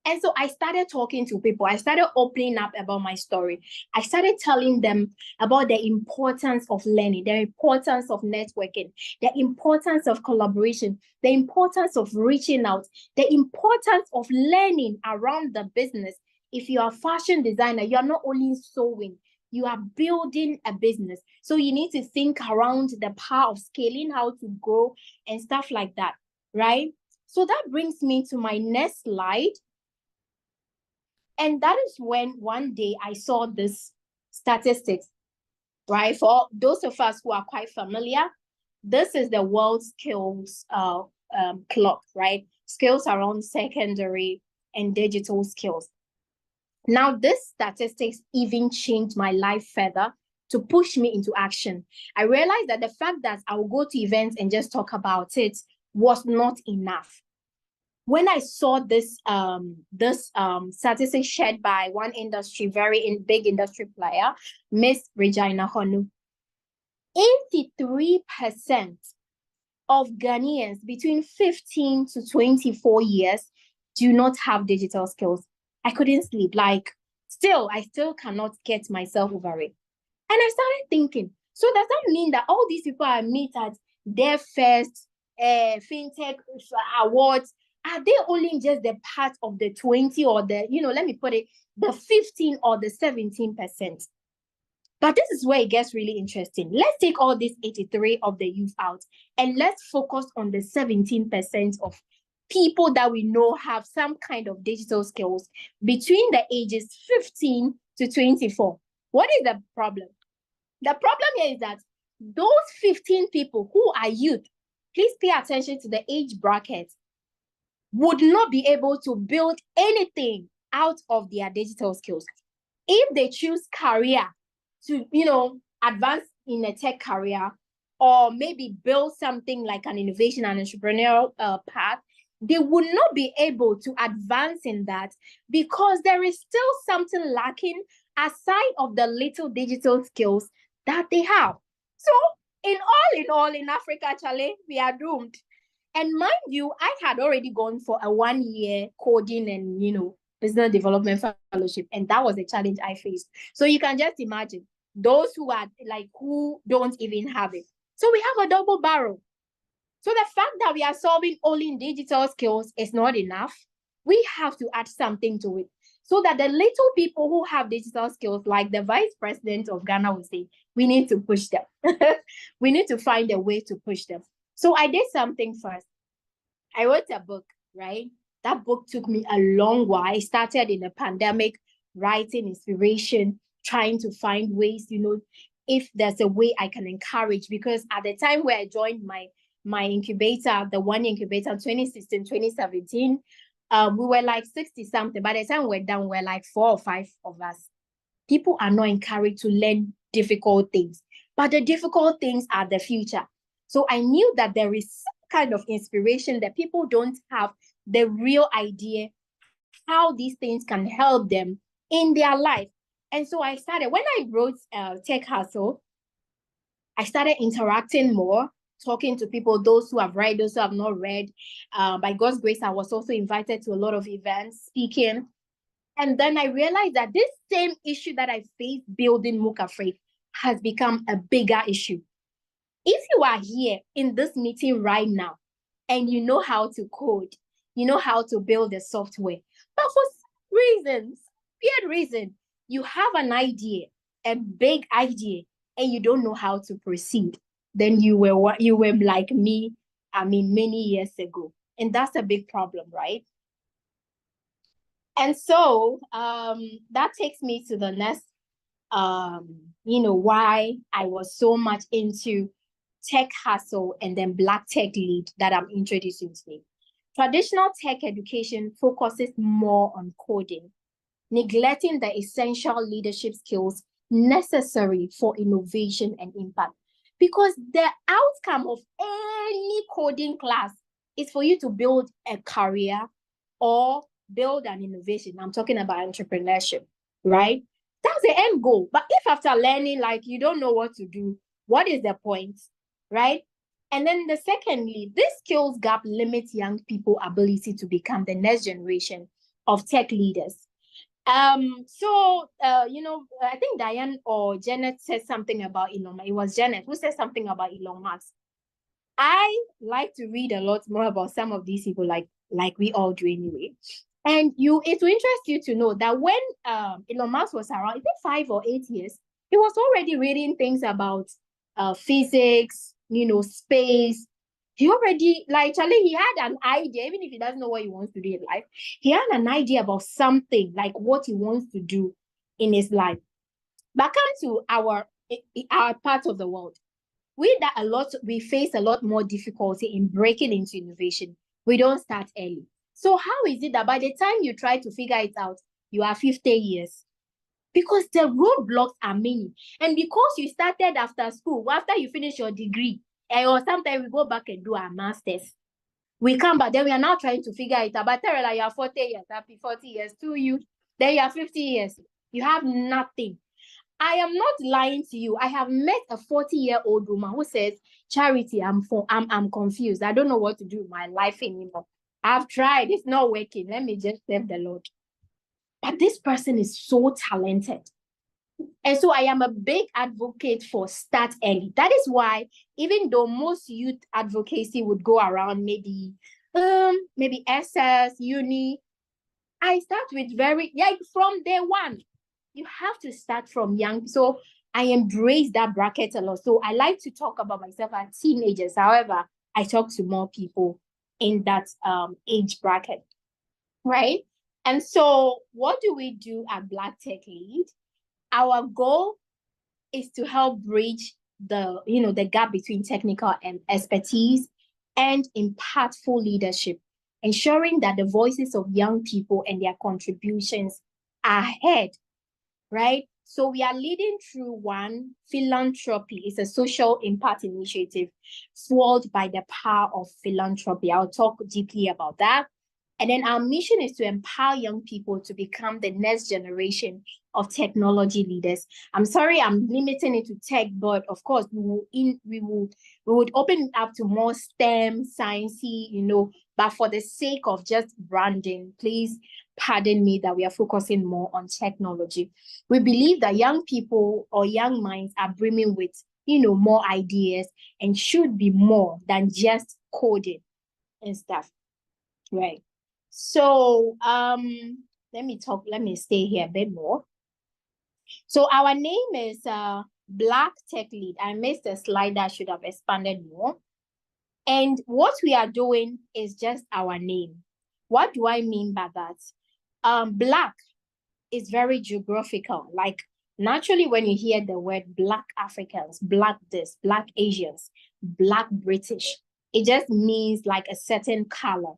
And so I started talking to people. I started opening up about my story. I started telling them about the importance of learning, the importance of networking, the importance of collaboration, the importance of reaching out, the importance of learning around the business. If you are a fashion designer, you are not only sewing, you are building a business. So you need to think around the power of scaling, how to grow and stuff like that, right? So that brings me to my next slide. And that is when one day I saw this statistics, right? For those of us who are quite familiar, this is the world skills clock, right? Skills around secondary and digital skills. Now, this statistics even changed my life further to push me into action. I realized that the fact that I will go to events and just talk about it was not enough. when I saw this statistic shared by one industry, big industry player, Miss Regina Honu, 83% of Ghanaians between 15 to 24 years do not have digital skills. I couldn't sleep. I still cannot get myself over it. And I started thinking, so does that mean that all these people I meet at their first fintech awards, are they only just the part of the 20 or let me put it, the 15 or the 17%? But this is where it gets really interesting. Let's take all these 83 of the youth out and let's focus on the 17% of people that we know have some kind of digital skills between the ages 15 to 24. What is the problem? The problem here is that those 15 people who are youth, please pay attention to the age bracket, would not be able to build anything out of their digital skills. If they choose career to, advance in a tech career, or maybe build something like an innovation and entrepreneurial path, they would not be able to advance in that because there is still something lacking aside of the little digital skills that they have. So in all, in Africa, Charlie, we are doomed. And mind you, I had already gone for a 1-year coding and, business development fellowship. And that was the challenge I faced. So you can just imagine those who don't even have it. So we have a double barrel. So the fact that we are solving only in digital skills is not enough. We have to add something to it so that the little people who have digital skills, like the vice president of Ghana would say, we need to push them. We need to find a way to push them. So I did something first. I wrote a book, right? That book took me a long while. I started in the pandemic, writing inspiration, trying to find ways, if there's a way I can encourage, because at the time where I joined my incubator, the one incubator, 2016, 2017, we were like 60 something. By the time we're done, we're like 4 or 5 of us. People are not encouraged to learn difficult things, but the difficult things are the future. So I knew that there is some kind of inspiration that people don't have the real idea how these things can help them in their life. And so I started, when I wrote Tech Hustle, I started interacting more, talking to people, those who have read, those who have not read. By God's grace, I was also invited to a lot of events, speaking. And then I realized that this same issue that I faced building MOOC Afraid has become a bigger issue. If you are here in this meeting right now and you know how to code, you know how to build the software, but for some reason, weird reason, you have an idea, a big idea, and you don't know how to proceed, then you were like me, many years ago. And that's a big problem, right? And so that takes me to the next, why I was so much into Tech Hustle and then Black Tech Lead that I'm introducing today. Traditional tech education focuses more on coding, neglecting the essential leadership skills necessary for innovation and impact. Because the outcome of any coding class is for you to build a career or build an innovation. I'm talking about entrepreneurship, right? That's the end goal. But if after learning, you don't know what to do, what is the point, right? And then secondly, this skills gap limits young people's ability to become the next generation of tech leaders. I think Diane or Janet said something about Elon Musk. It was Janet who said something about Elon Musk. I like to read a lot more about some of these people, like we all do anyway. And it will interest you to know that when Elon Musk was around, I think 5 or 8 years, he was already reading things about physics, space. He already, Charlie, he had an idea, even if he doesn't know what he wants to do in life, he had an idea about something, like what he wants to do in his life. But come to our part of the world. We face a lot more difficulty in breaking into innovation. We don't start early. So how is it that by the time you try to figure it out, you are 50 years? Because the roadblocks are many. And because you started after school, after you finish your degree, or sometimes we go back and do our masters, We come back, then we are now trying to figure it out. But tell her like you are 40 years, happy 40 years to you. Then you are 50 years. You have nothing. I am not lying to you. I have met a 40-year-old woman who says, Charity, I'm confused. I don't know what to do with my life anymore. I've tried. It's not working. Let me just serve the Lord. But this person is so talented. And so I am a big advocate for start early. That is why, even though most youth advocacy would go around maybe SS, uni, I start with from day one. You have to start from young. So I embrace that bracket a lot. So I like to talk about myself as teenagers. However, I talk to more people in that age bracket, right? And so what do we do at Black Tech Lead? Our goal is to help bridge the gap between technical and expertise and impactful leadership, ensuring that the voices of young people and their contributions are heard, right? So we are leading through one philanthropy. It's a social impact initiative fueled by the power of philanthropy. I'll talk deeply about that. And then our mission is to empower young people to become the next generation of technology leaders. I'm sorry, I'm limiting it to tech, but of course we would open it up to more STEM, sciencey, but for the sake of just branding, please pardon me that we are focusing more on technology. We believe that young people or young minds are brimming with, more ideas and should be more than just coding and stuff, right? So let me stay here a bit more. So our name is Black Tech Lead. I missed a slide that should have expanded more. And what we are doing is just our name. What do I mean by that? Black is very geographical. Like naturally when you hear the word Black Africans, Black this, Black Asians, Black British, it just means like a certain color,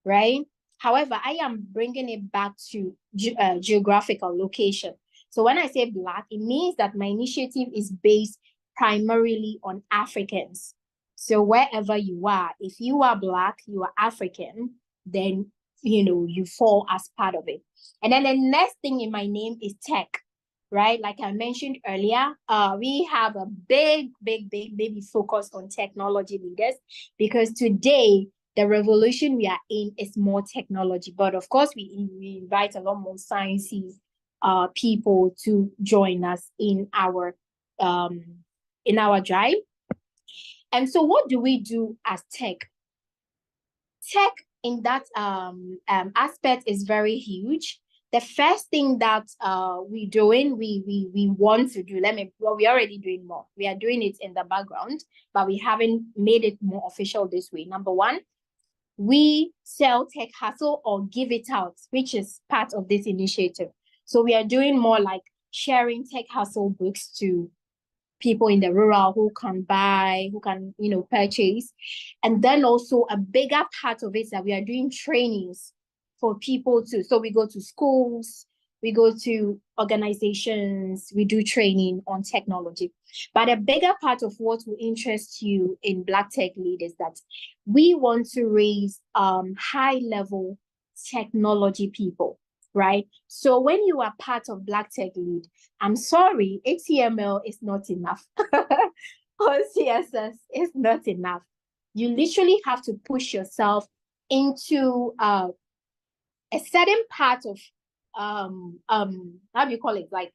right? However, I am bringing it back to geographical location. So when I say Black, it means that my initiative is based primarily on Africans. So wherever you are, if you are Black, you are African, then, you fall as part of it. And then the next thing in my name is tech, right? Like I mentioned earlier, we have a big focus on technology leaders because today, the revolution we are in is more technology. But of course, we invite a lot more sciencey people to join us in our drive. And so what do we do as tech? Tech in that aspect is very huge. The first thing that we want to do, we're already doing more. We are doing it in the background, but we haven't made it more official this way. Number one, we sell Tech Hustle or give it out, which is part of this initiative. So we are doing more like sharing Tech Hustle books to people in the rural who can buy, who can, purchase. And then also a bigger part of it is that we are doing trainings for people to, so we go to schools, we go to organizations, we do training on technology. But a bigger part of what will interest you in Black Tech Lead is that we want to raise high-level technology people, right? So when you are part of Black Tech Lead, I'm sorry, HTML is not enough. Or CSS is not enough. You literally have to push yourself into a certain part of how do you call it, like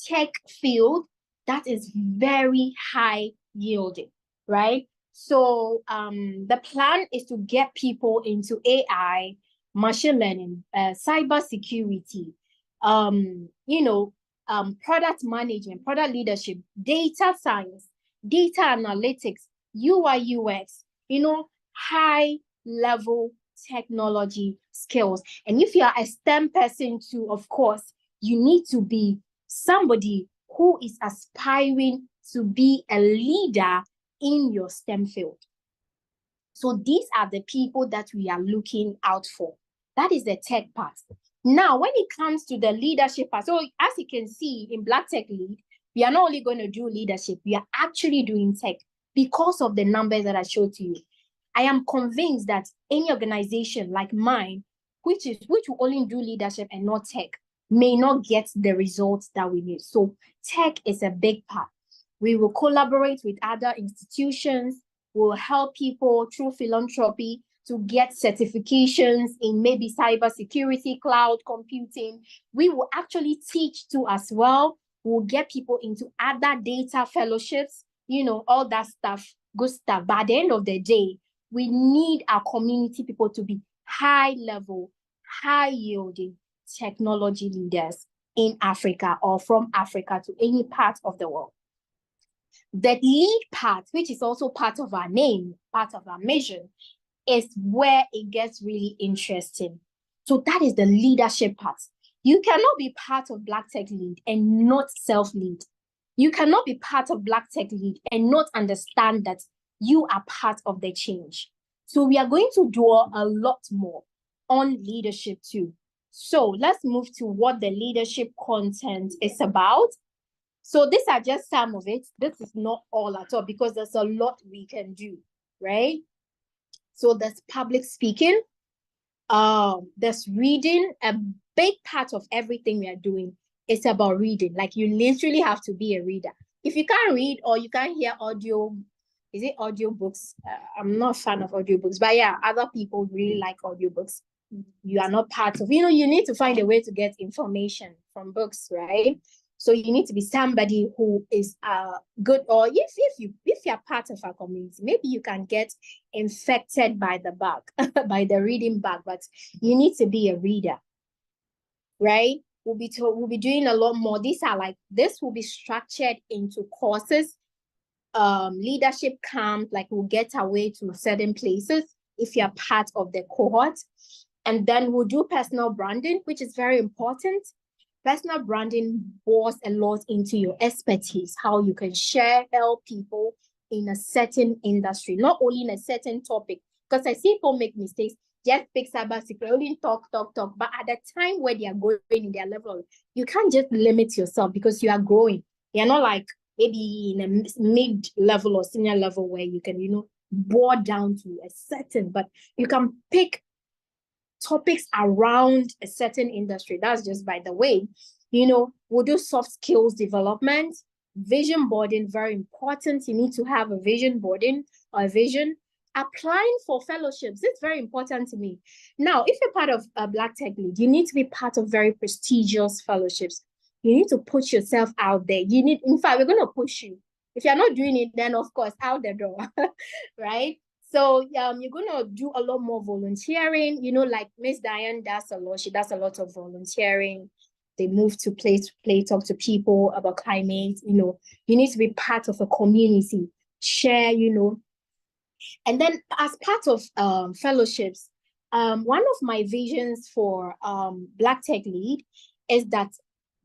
tech field that is very high yielding, right? So the plan is to get people into AI, machine learning, cyber security, product management, product leadership, data science, data analytics, UI, UX, high level technology skills. And if you are a STEM person too, of course, you need to be somebody who is aspiring to be a leader in your STEM field. So these are the people that we are looking out for. That is the tech part. Now, when it comes to the leadership part, so as you can see in Black Tech Lead, we are not only going to do leadership, we are actually doing tech because of the numbers that I showed to you. I am convinced that any organization like mine, which will only do leadership and not tech, may not get the results that we need. So tech is a big part. We will collaborate with other institutions, we'll help people through philanthropy to get certifications in maybe cybersecurity, cloud computing. We will actually teach too as well. We'll get people into other data fellowships, you know, all that stuff, good stuff. But at the end of the day, we need our community people to be high level, high yielding technology leaders in Africa or from Africa to any part of the world. The lead part, which is also part of our name, part of our mission, is where it gets really interesting. So that is the leadership part. You cannot be part of Black Tech Lead and not self-lead. You cannot be part of Black Tech Lead and not understand that you are part of the change. So we are going to do a lot more on leadership too. So let's move to what the leadership content is about. So these are just some of it. This is not all at all because there's a lot we can do, right? So there's public speaking, there's reading. A big part of everything we are doing is about reading. Like you literally have to be a reader. If you can't read or you can't hear audio, is it audiobooks? I'm not a fan of audiobooks, but yeah, other people really like audiobooks. You are not part of, you know, you need to find a way to get information from books, right? So you need to be somebody who is good, or if you're part of our community, maybe you can get infected by the bug, by the reading bug, but you need to be a reader, right? We'll be doing a lot more. This will be structured into courses, leadership camp, like we'll get away to certain places if you're part of the cohort. And then we'll do personal branding, which is very important. Personal branding bores a lot into your expertise, how you can help people in a certain industry, not only in a certain topic. Because I see people make mistakes, just pick cybersecurity, only talk. But at the time where they are going in their level, you can't just limit yourself because you are growing. You're not like maybe in a mid-level or senior level where you can, you know, bore down to a certain, but you can pick topics around a certain industry. That's just by the way. You know, we'll do soft skills development, vision boarding, very important. You need to have a vision boarding or a vision. Applying for fellowships, it's very important to me. Now, if you're part of a Black Tech Lead, you need to be part of very prestigious fellowships. You need to put yourself out there. In fact, we're going to push you. If you're not doing it, then of course, out the door, right? So you're going to do a lot more volunteering, you know, like Miss Diane does a lot. She does a lot of volunteering. They move to play, talk to people about climate. You know, you need to be part of a community, share, you know. And then as part of fellowships, one of my visions for Black Tech Lead is that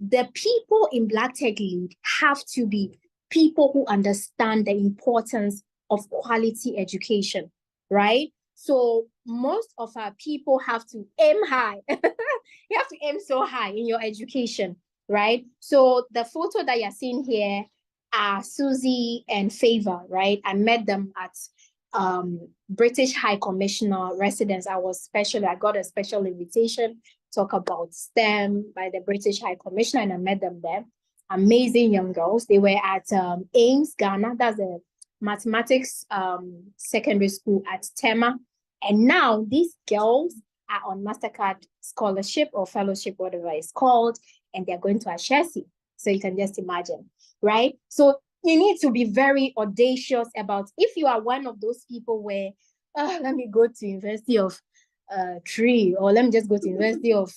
the people in Black Tech Lead have to be people who understand the importance of quality education, right? So most of our people have to aim high. You have to aim so high in your education, right? So the photo that you're seeing here are Susie and Favor, right? I met them at British High Commissioner residence. I got a special invitation to talk about STEM by the British High Commissioner, and I met them there. Amazing young girls. They were at Ames, Ghana. That's a mathematics secondary school at Tema. And now these girls are on MasterCard scholarship or fellowship, whatever it's called, and they're going to Ashesi. So you can just imagine, right? So you need to be very audacious about, if you are one of those people where, let me go to University of Tree, or let me just go to University of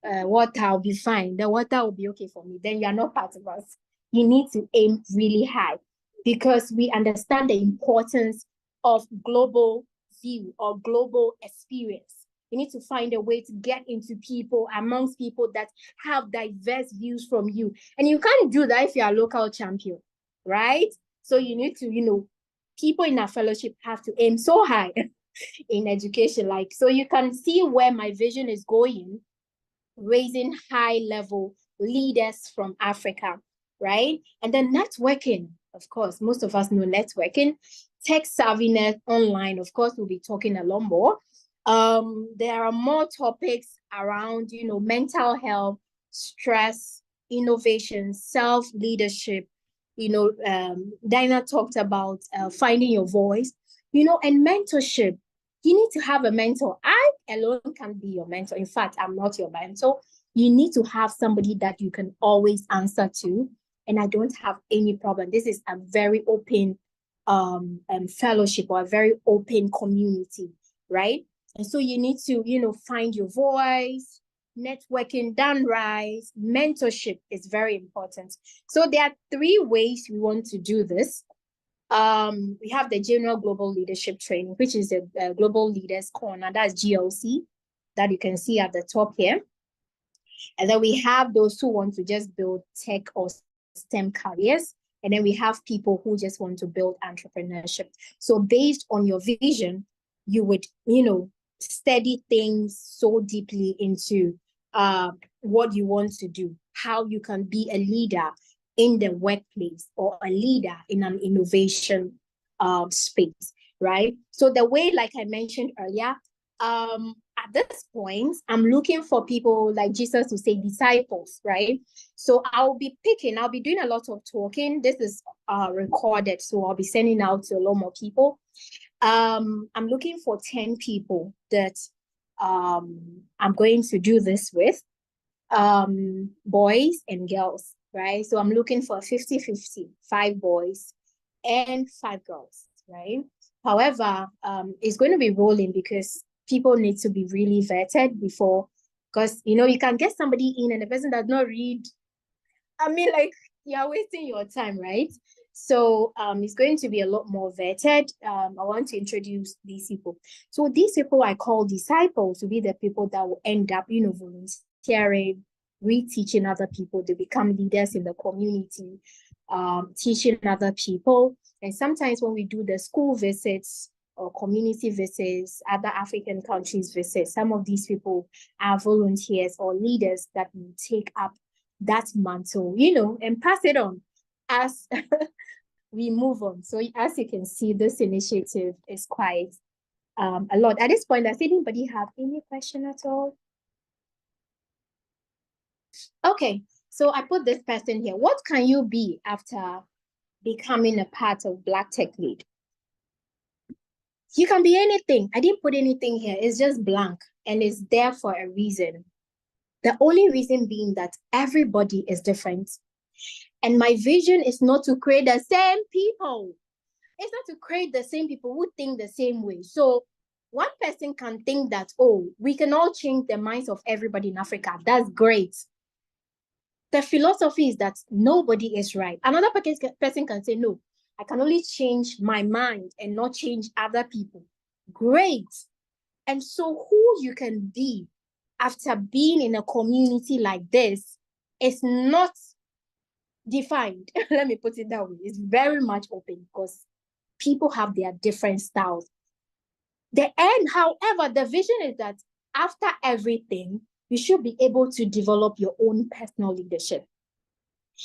water, I'll be fine. The water will be okay for me. Then you're not part of us. You need to aim really high because we understand the importance of global view or global experience. You need to find a way to get into people, amongst people that have diverse views from you. And you can't do that if you're a local champion, right? So you need to, you know, people in our fellowship have to aim so high in education. Like, so you can see where my vision is going, raising high-level leaders from Africa, right? And then networking, of course, most of us know networking. tech savviness online. Of course, we'll be talking a lot more. There are more topics around, mental health, stress, innovation, self-leadership. Dinah talked about finding your voice, and mentorship. You need to have a mentor. I alone can't be your mentor. In fact, I'm not your mentor. You need to have somebody that you can always answer to. And I don't have any problem. This is a very open fellowship, or a very open community, right? And so you need to, find your voice. Networking done right, mentorship is very important. So there are 3 ways we want to do this. We have the General Global Leadership Training, which is the Global Leaders Corner. That's GLC, that you can see at the top here. And then we have those who want to just build tech or STEM careers. And then we have people who just want to build entrepreneurship. So based on your vision, you would, study things so deeply into what you want to do, how you can be a leader in the workplace or a leader in an innovation space, right? So the way, like I mentioned earlier, at this point, I'm looking for people, like Jesus would say, disciples, right? So I'll be doing a lot of talking. This is recorded, so I'll be sending out to a lot more people. I'm looking for 10 people that I'm going to do this with, boys and girls, right? So I'm looking for 50-50, 5 boys and 5 girls, right? However, it's going to be rolling because people need to be really vetted before, because, you can get somebody in and the person does not read. I mean, like, you're wasting your time, right? So it's going to be a lot more vetted. I want to introduce these people. So these people I call disciples to be the people that will end up, volunteering, reteaching other people to become leaders in the community, teaching other people. And sometimes when we do the school visits or community visits, other African countries visits, some of these people are volunteers or leaders that will take up that mantle, and pass it on as we move on. So as you can see, this initiative is quite a lot. At this point, does anybody have any question at all? Okay, so I put this person here. What can you be after becoming a part of Black Tech Lead? You can be anything. I didn't put anything here. It's just blank, and it's there for a reason. The only reason being that everybody is different. And my vision is not to create the same people. It's not to create the same people who think the same way. So one person can think that, oh, we can all change the minds of everybody in Africa. That's great. The philosophy is that nobody is right. Another person can say, no, I can only change my mind and not change other people. Great. And so who you can be after being in a community like this is not defined. Let me put it that way. It's very much open because people have their different styles. The end, however, the vision is that after everything, you should be able to develop your own personal leadership.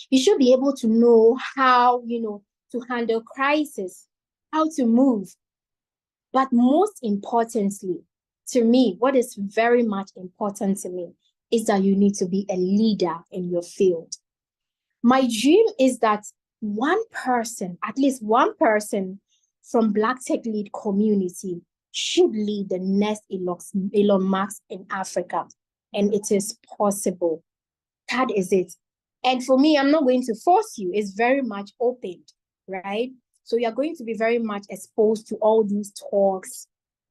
You should be able to know how, to handle crisis, how to move. But most importantly, to me, what is very much important to me is that you need to be a leader in your field. My dream is that one person, at least one person from Black Tech Lead community should lead the next Elon Musk in Africa. And it is possible. That is it. And for me, I'm not going to force you. It's very much open, right? So you're going to be very much exposed to all these talks,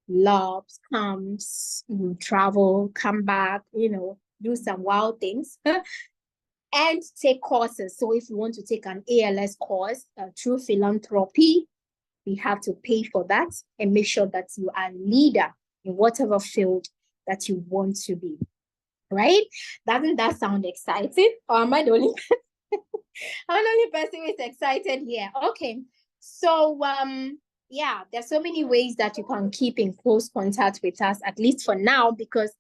labs, camps, travel, come back, do some wild things. And take courses. So if you want to take an ALS course through philanthropy, we have to pay for that and make sure that you are a leader in whatever field that you want to be, right? Doesn't that sound exciting? Or am I the only person? I'm the only person who is excited here. Okay, so yeah, there's so many ways that you can keep in close contact with us, at least for now, because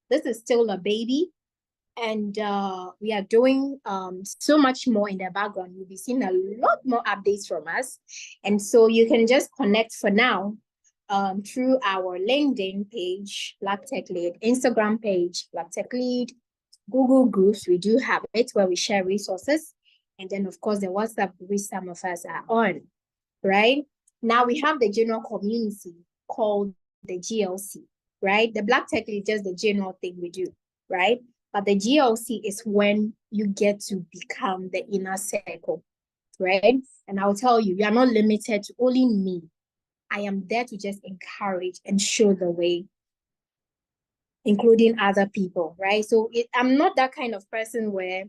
this is still a baby. And we are doing so much more in the background. You'll be seeing a lot more updates from us. And so you can just connect for now through our LinkedIn page, Black Tech Lead, Instagram page, Black Tech Lead, Google groups. We do have it where we share resources. And then, of course, the WhatsApp which some of us are on, right? Now we have the general community called the GLC, right? The Black Tech Lead is just the general thing we do, right? But the GLC is when you get to become the inner circle, right? And I'll tell you, you are not limited to only me. I am there to just encourage and show the way, including other people, right? So I'm not that kind of person where,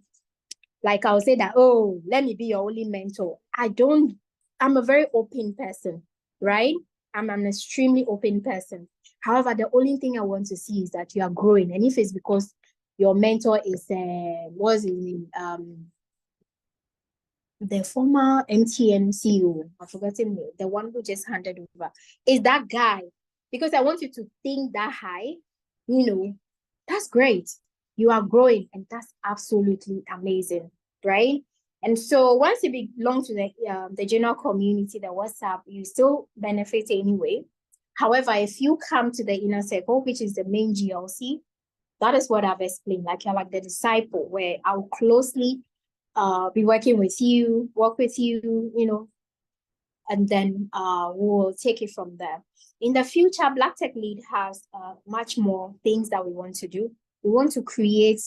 like, I'll say that, oh, let me be your only mentor. I'm a very open person, right? I'm an extremely open person. However, the only thing I want to see is that you are growing. And if it's because your mentor is, what's his name? The former MTN CEO, I've forgotten the one who just handed over, is that guy. Because I want you to think that high, that's great. You are growing, and that's absolutely amazing, right? And so once you belong to the general community, the WhatsApp, you still benefit anyway. However, if you come to the inner circle, which is the main GLC, that is what I've explained. Like you're like the disciple, where I'll closely be working with you, work with you, and then we'll take it from there. In the future, Black Tech Lead has much more things that we want to do. We want to create,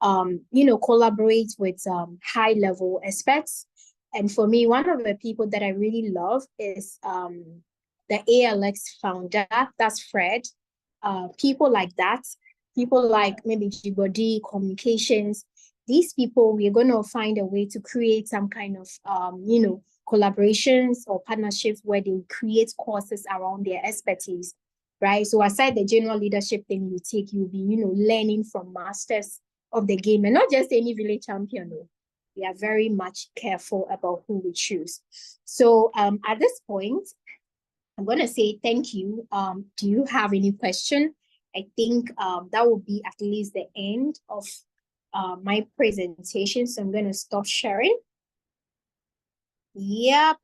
collaborate with high-level experts. And for me, one of the people that I really love is the ALX founder, that's Fred. People like that, people like maybe Jibodi Communications, these people, we're going to find a way to create some kind of, collaborations or partnerships where they create courses around their expertise, right? So aside the general leadership thing you take, you'll be, learning from masters of the game, and not just any village champion. We are very much careful about who we choose. So at this point, I'm going to say thank you. Do you have any question? I think that will be at least the end of my presentation. So I'm going to stop sharing. Yep.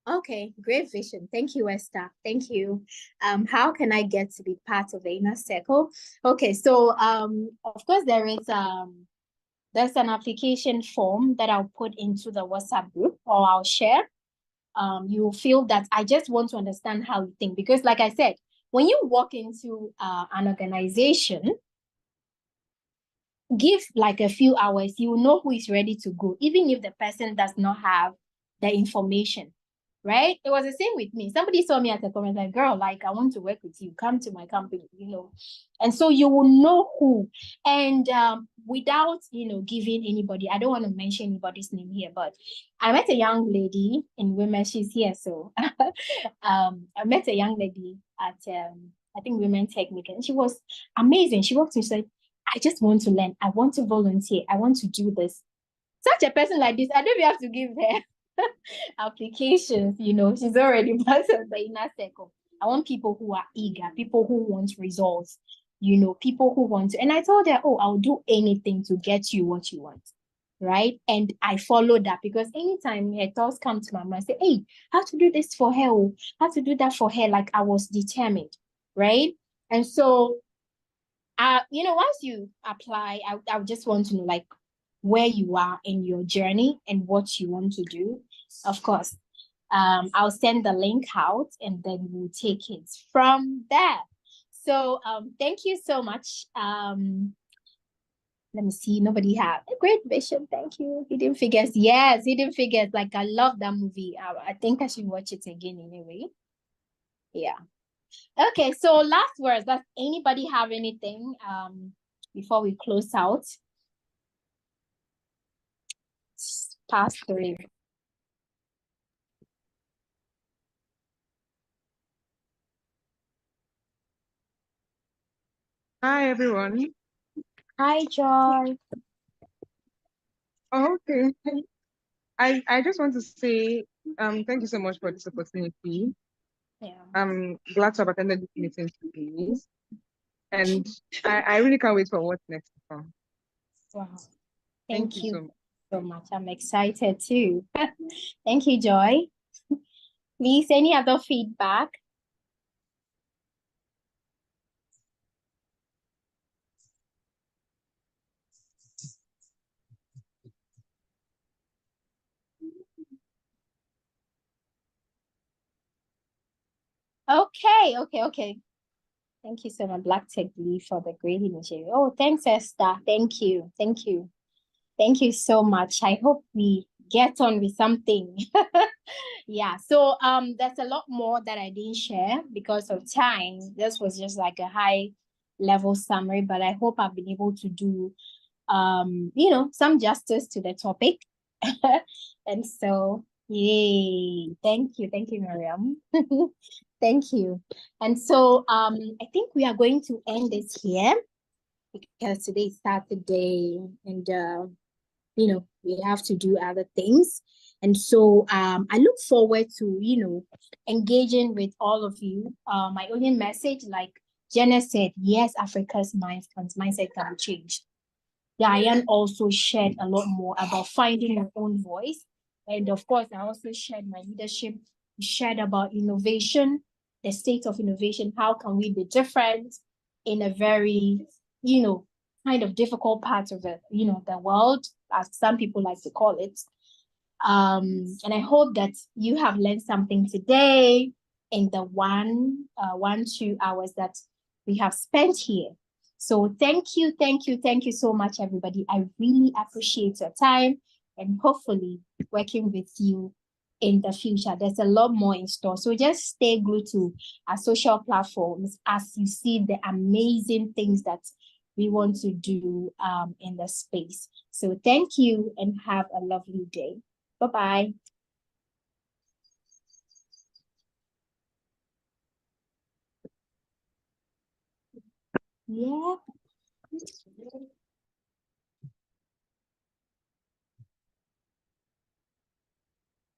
Okay, great vision. Thank you, Esther. Thank you. How can I get to be part of the inner circle? Okay, so of course there's an application form that I'll put into the WhatsApp group, or I'll share. You feel that I just want to understand how you think, because like I said, when you walk into an organization, give like a few hours, you will know who is ready to go, even if the person does not have the information, right? It was the same with me. Somebody saw me at a conference, like, girl, like, I want to work with you, come to my company, and so you will know who. And without giving anybody, I don't want to mention anybody's name here, but I met a young lady in Women, she's here, so I met a young lady at I think Women Technique, and she was amazing. She walked in, she said, I just want to learn. I want to volunteer. I want to do this. Such a person like this, I don't even have to give her applications, she's already part of the inner circle. I want people who are eager, people who want results, people who want to. And I told her, oh, I'll do anything to get you what you want, right? And I followed that, because anytime her thoughts come to my mind, I say, hey, how to do this for her, how to do that for her, like I was determined, right? And so once you apply, I just want to know like where you are in your journey and what you want to do. Of course, I'll send the link out, and then we'll take it from there. So thank you so much. Let me see, nobody had a great vision. Thank you. Hidden Figures. Yes, Hidden Figures. Like, I love that movie. I think I should watch it again anyway. Yeah. Okay, so last words. Does anybody have anything before we close out? Past 3. Hi, everyone. Hi, Joy. Oh, okay. I just want to say thank you so much for this opportunity. Yeah. I'm glad to have attended this meeting today. And I really can't wait for what's next to come. Wow. Thank Thank you you so much. so much. I'm excited too. Thank you, Joy. Please, any other feedback? Okay. Thank you so much, Black Tech Lee, for the great initiative. Oh, thanks, Esther. Thank you. Thank you so much. I hope we get on with something. Yeah, so there's a lot more that I didn't share because of time. This was just like a high level summary, but I hope I've been able to do some justice to the topic. And so, yay. Thank you, Miriam. Thank you. And so I think we are going to end this here because today is Saturday and we have to do other things. And so I look forward to, engaging with all of you. My only message, like Jenna said, yes, Africa's mindset can be changed. Diane also shared a lot more about finding your own voice. And of course, I also shared my leadership, shared about innovation, the state of innovation. How can we be different in a very, kind of difficult part of the world, as some people like to call it. And I hope that you have learned something today in the 2 hours that we have spent here. So thank you so much, everybody. I really appreciate your time and hopefully working with you in the future. There's a lot more in store. So just stay glued to our social platforms as you see the amazing things that we want to do in the space. So thank you and have a lovely day. Bye-bye. Yeah.